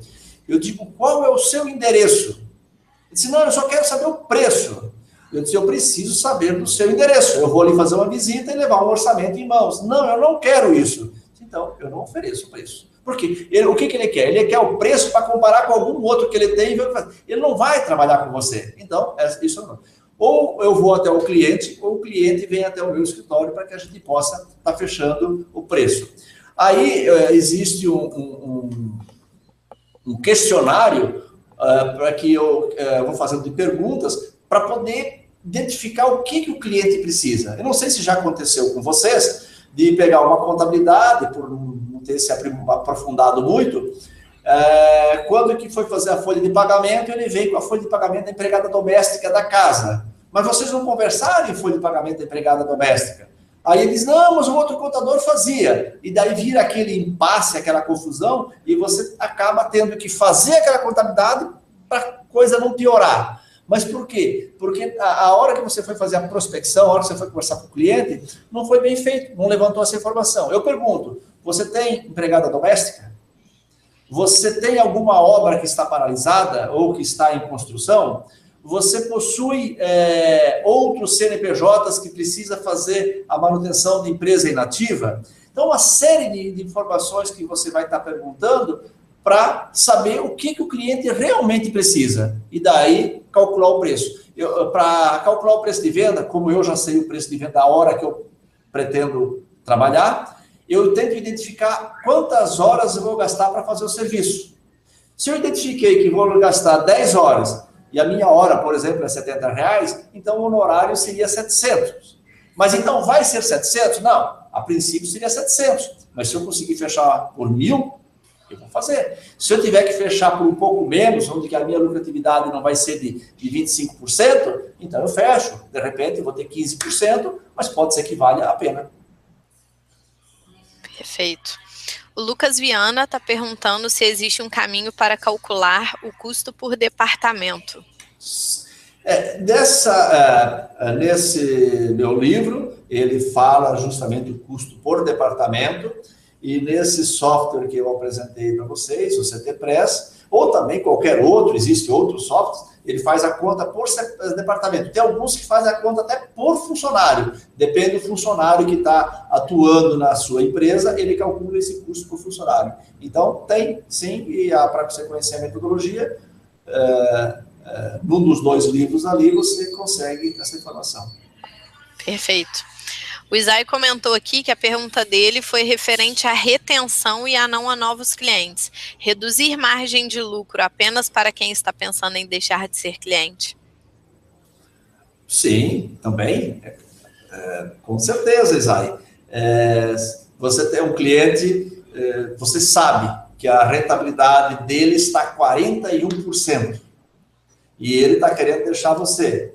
Eu digo, qual é o seu endereço? Ele disse, não, eu só quero saber o preço. Eu disse, eu preciso saber do seu endereço. Eu vou ali fazer uma visita e levar um orçamento em mãos. Não, eu não quero isso. Então, eu não ofereço o preço. Por quê? O que ele quer? Ele quer o preço para comparar com algum outro que ele tem. Ele não vai trabalhar com você. Então, isso não. Ou eu vou até o cliente, ou o cliente vem até o meu escritório para que a gente possa estar fechando o preço. Aí, existe um questionário para que eu vou fazendo de perguntas para poder identificar o que o cliente precisa. Eu não sei se já aconteceu com vocês, de pegar uma contabilidade, por não ter se aprofundado muito, quando que foi fazer a folha de pagamento, ele veio com a folha de pagamento da empregada doméstica da casa. Mas vocês não conversaram em folha de pagamento da empregada doméstica. Aí ele diz, não, mas o outro contador fazia. E daí vira aquele impasse, aquela confusão, e você acaba tendo que fazer aquela contabilidade para a coisa não piorar. Mas por quê? Porque a hora que você foi fazer a prospecção, a hora que você foi conversar com o cliente, não foi bem feito, não levantou essa informação. Eu pergunto, você tem empregada doméstica? Você tem alguma obra que está paralisada ou que está em construção? Você possui outros CNPJs que precisa fazer a manutenção de empresa inativa? Então, uma série de informações que você vai estar perguntando para saber o que o cliente realmente precisa. E daí, calcular o preço. Para calcular o preço de venda, como eu já sei o preço de venda a hora que eu pretendo trabalhar, eu tento identificar quantas horas eu vou gastar para fazer o serviço. Se eu identifiquei que vou gastar 10 horas e a minha hora, por exemplo, é R$70, então o honorário seria 700. Mas então vai ser 700? Não, a princípio seria 700. Mas se eu conseguir fechar por 1.000, eu vou fazer. Se eu tiver que fechar por um pouco menos, onde que a minha lucratividade não vai ser de 25%, então eu fecho. De repente eu vou ter 15%, mas pode ser que valha a pena.
Perfeito. O Lucas Viana está perguntando se existe um caminho para calcular o custo por departamento.
Nesse meu livro, ele fala justamente o custo por departamento, e nesse software que eu apresentei para vocês, o CTPress, ou também qualquer outro, existe outros softwares, ele faz a conta por departamento. Tem alguns que fazem a conta até por funcionário. Depende do funcionário que está atuando na sua empresa, ele calcula esse custo por funcionário. Então, tem, sim, e para você conhecer a metodologia, num dos 2 livros ali, você consegue essa informação.
Perfeito. O Isai comentou aqui que a pergunta dele foi referente à retenção e a não a novos clientes. Reduzir margem de lucro apenas para quem está pensando em deixar de ser cliente?
Sim, também. Com certeza, Isai. Você tem um cliente, você sabe que a rentabilidade dele está 41%. E ele está querendo deixar você.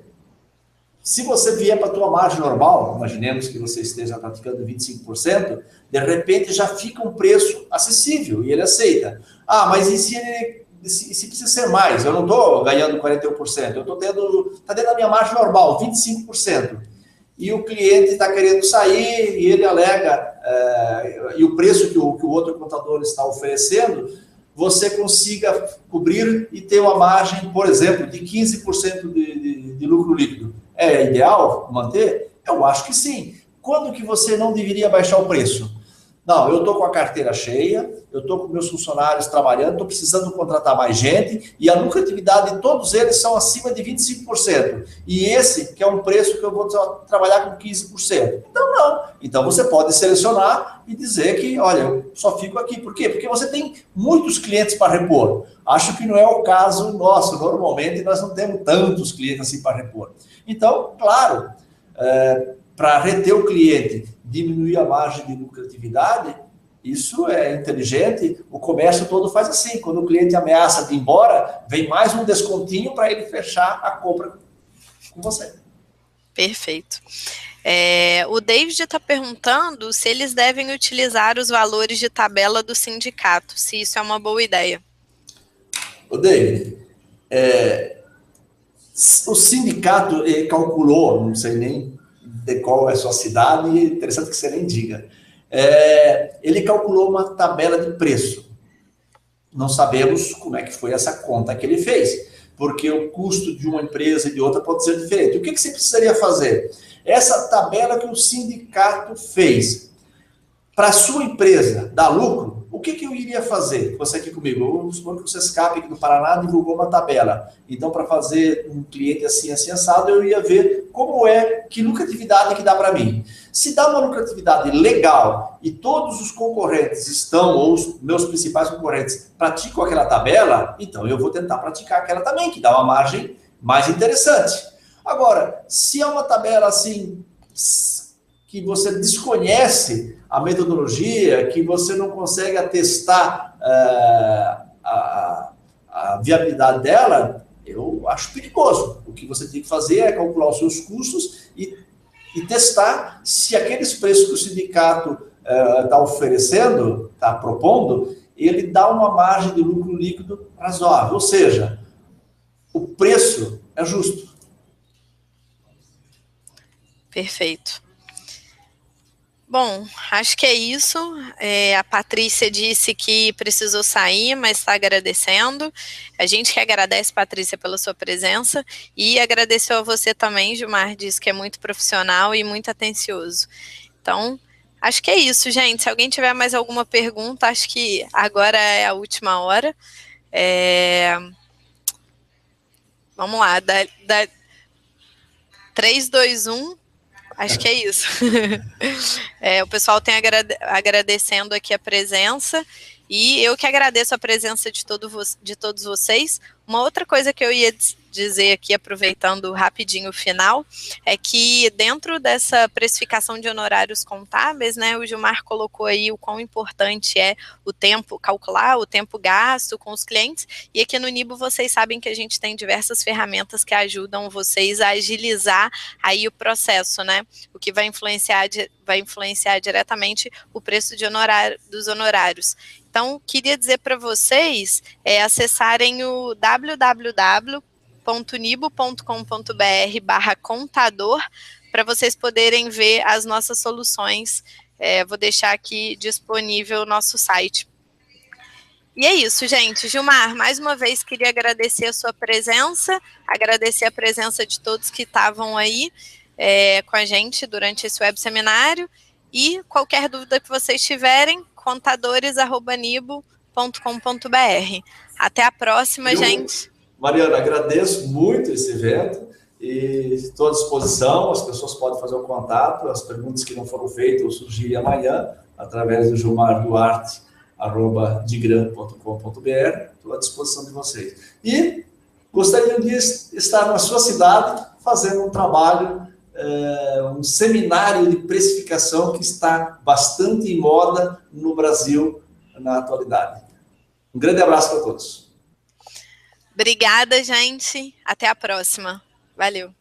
Se você vier para a tua margem normal, imaginemos que você esteja praticando 25%, de repente já fica um preço acessível e ele aceita. Ah, mas e se ele se precisa ser mais. Eu não estou ganhando 41%, eu estou tendo, está dentro da minha margem normal, 25%. E o cliente está querendo sair e ele alega, e o preço que o outro contador está oferecendo, você consiga cobrir e ter uma margem, por exemplo, de 15% de lucro líquido. É ideal manter? Eu acho que sim. Quando que você não deveria baixar o preço? Não, eu estou com a carteira cheia, eu estou com meus funcionários trabalhando, estou precisando contratar mais gente e a lucratividade de todos eles são acima de 25%. E esse que é um preço que eu vou trabalhar com 15%. Então, não. Então, você pode selecionar e dizer que, olha, eu só fico aqui. Por quê? Porque você tem muitos clientes para repor. Acho que não é o caso nosso. Normalmente, nós não temos tantos clientes assim para repor. Então, claro, para reter o cliente, diminuir a margem de lucratividade, isso é inteligente. O comércio todo faz assim. Quando o cliente ameaça de ir embora, vem mais um descontinho para ele fechar a compra com você.
Perfeito. O David está perguntando se eles devem utilizar os valores de tabela do sindicato, se isso é uma boa ideia.
O David, o sindicato calculou, não sei nem de qual é a sua cidade, interessante que você nem diga. Ele calculou uma tabela de preço. Não sabemos como é que foi essa conta que ele fez, porque o custo de uma empresa e de outra pode ser diferente. O que você precisaria fazer? Essa tabela que o sindicato fez para a sua empresa dar lucro, o que eu iria fazer? Você aqui comigo, vamos supor que o Sescap aqui do Paraná divulgou uma tabela. Então, para fazer um cliente assim, assim, assado, eu ia ver como que lucratividade que dá para mim. Se dá uma lucratividade legal e todos os concorrentes estão, ou os meus principais concorrentes, praticam aquela tabela, então eu vou tentar praticar aquela também, que dá uma margem mais interessante. Agora, se é uma tabela assim, que você desconhece a metodologia, que você não consegue atestar a viabilidade dela, eu acho perigoso. O que você tem que fazer é calcular os seus custos e testar se aqueles preços que o sindicato está oferecendo, está propondo, ele dá uma margem de lucro líquido razoável. Ou seja, o preço é justo.
Perfeito. Bom, acho que é isso. A Patrícia disse que precisou sair, mas está agradecendo. A gente que agradece, Patrícia, pela sua presença e agradeceu a você também, Gilmar, disse que é muito profissional e muito atencioso. Então, acho que é isso, gente. Se alguém tiver mais alguma pergunta, acho que agora é a última hora. Vamos lá, 3, 2, 1... Acho que é isso. O pessoal tem agradecendo aqui a presença e eu que agradeço a presença de todos vocês. Uma outra coisa que eu ia dizer aqui, aproveitando rapidinho o final, é que dentro dessa precificação de honorários contábeis, né, o Gilmar colocou aí o quão importante é o tempo, calcular o tempo gasto com os clientes, e aqui no Nibo vocês sabem que a gente tem diversas ferramentas que ajudam vocês a agilizar aí o processo, né, o que vai influenciar diretamente o preço dos honorários. Então, queria dizer para vocês acessarem o www.nibo.com.br/contador para vocês poderem ver as nossas soluções. Vou deixar aqui disponível o nosso site. E é isso, gente. Gilmar, mais uma vez queria agradecer a sua presença, agradecer a presença de todos que estavam aí com a gente durante esse web seminário. E qualquer dúvida que vocês tiverem, contadores@nibo.com.br. Até a próxima, gente.
Mariana, agradeço muito esse evento e estou à disposição. As pessoas podem fazer o contato, as perguntas que não foram feitas ou surgirem amanhã, através do gilmarduarte@digran.com.br. Estou à disposição de vocês. E gostaria de estar na sua cidade fazendo um trabalho, um seminário de precificação que está bastante em moda no Brasil na atualidade. Um grande abraço para todos.
Obrigada, gente. Até a próxima. Valeu.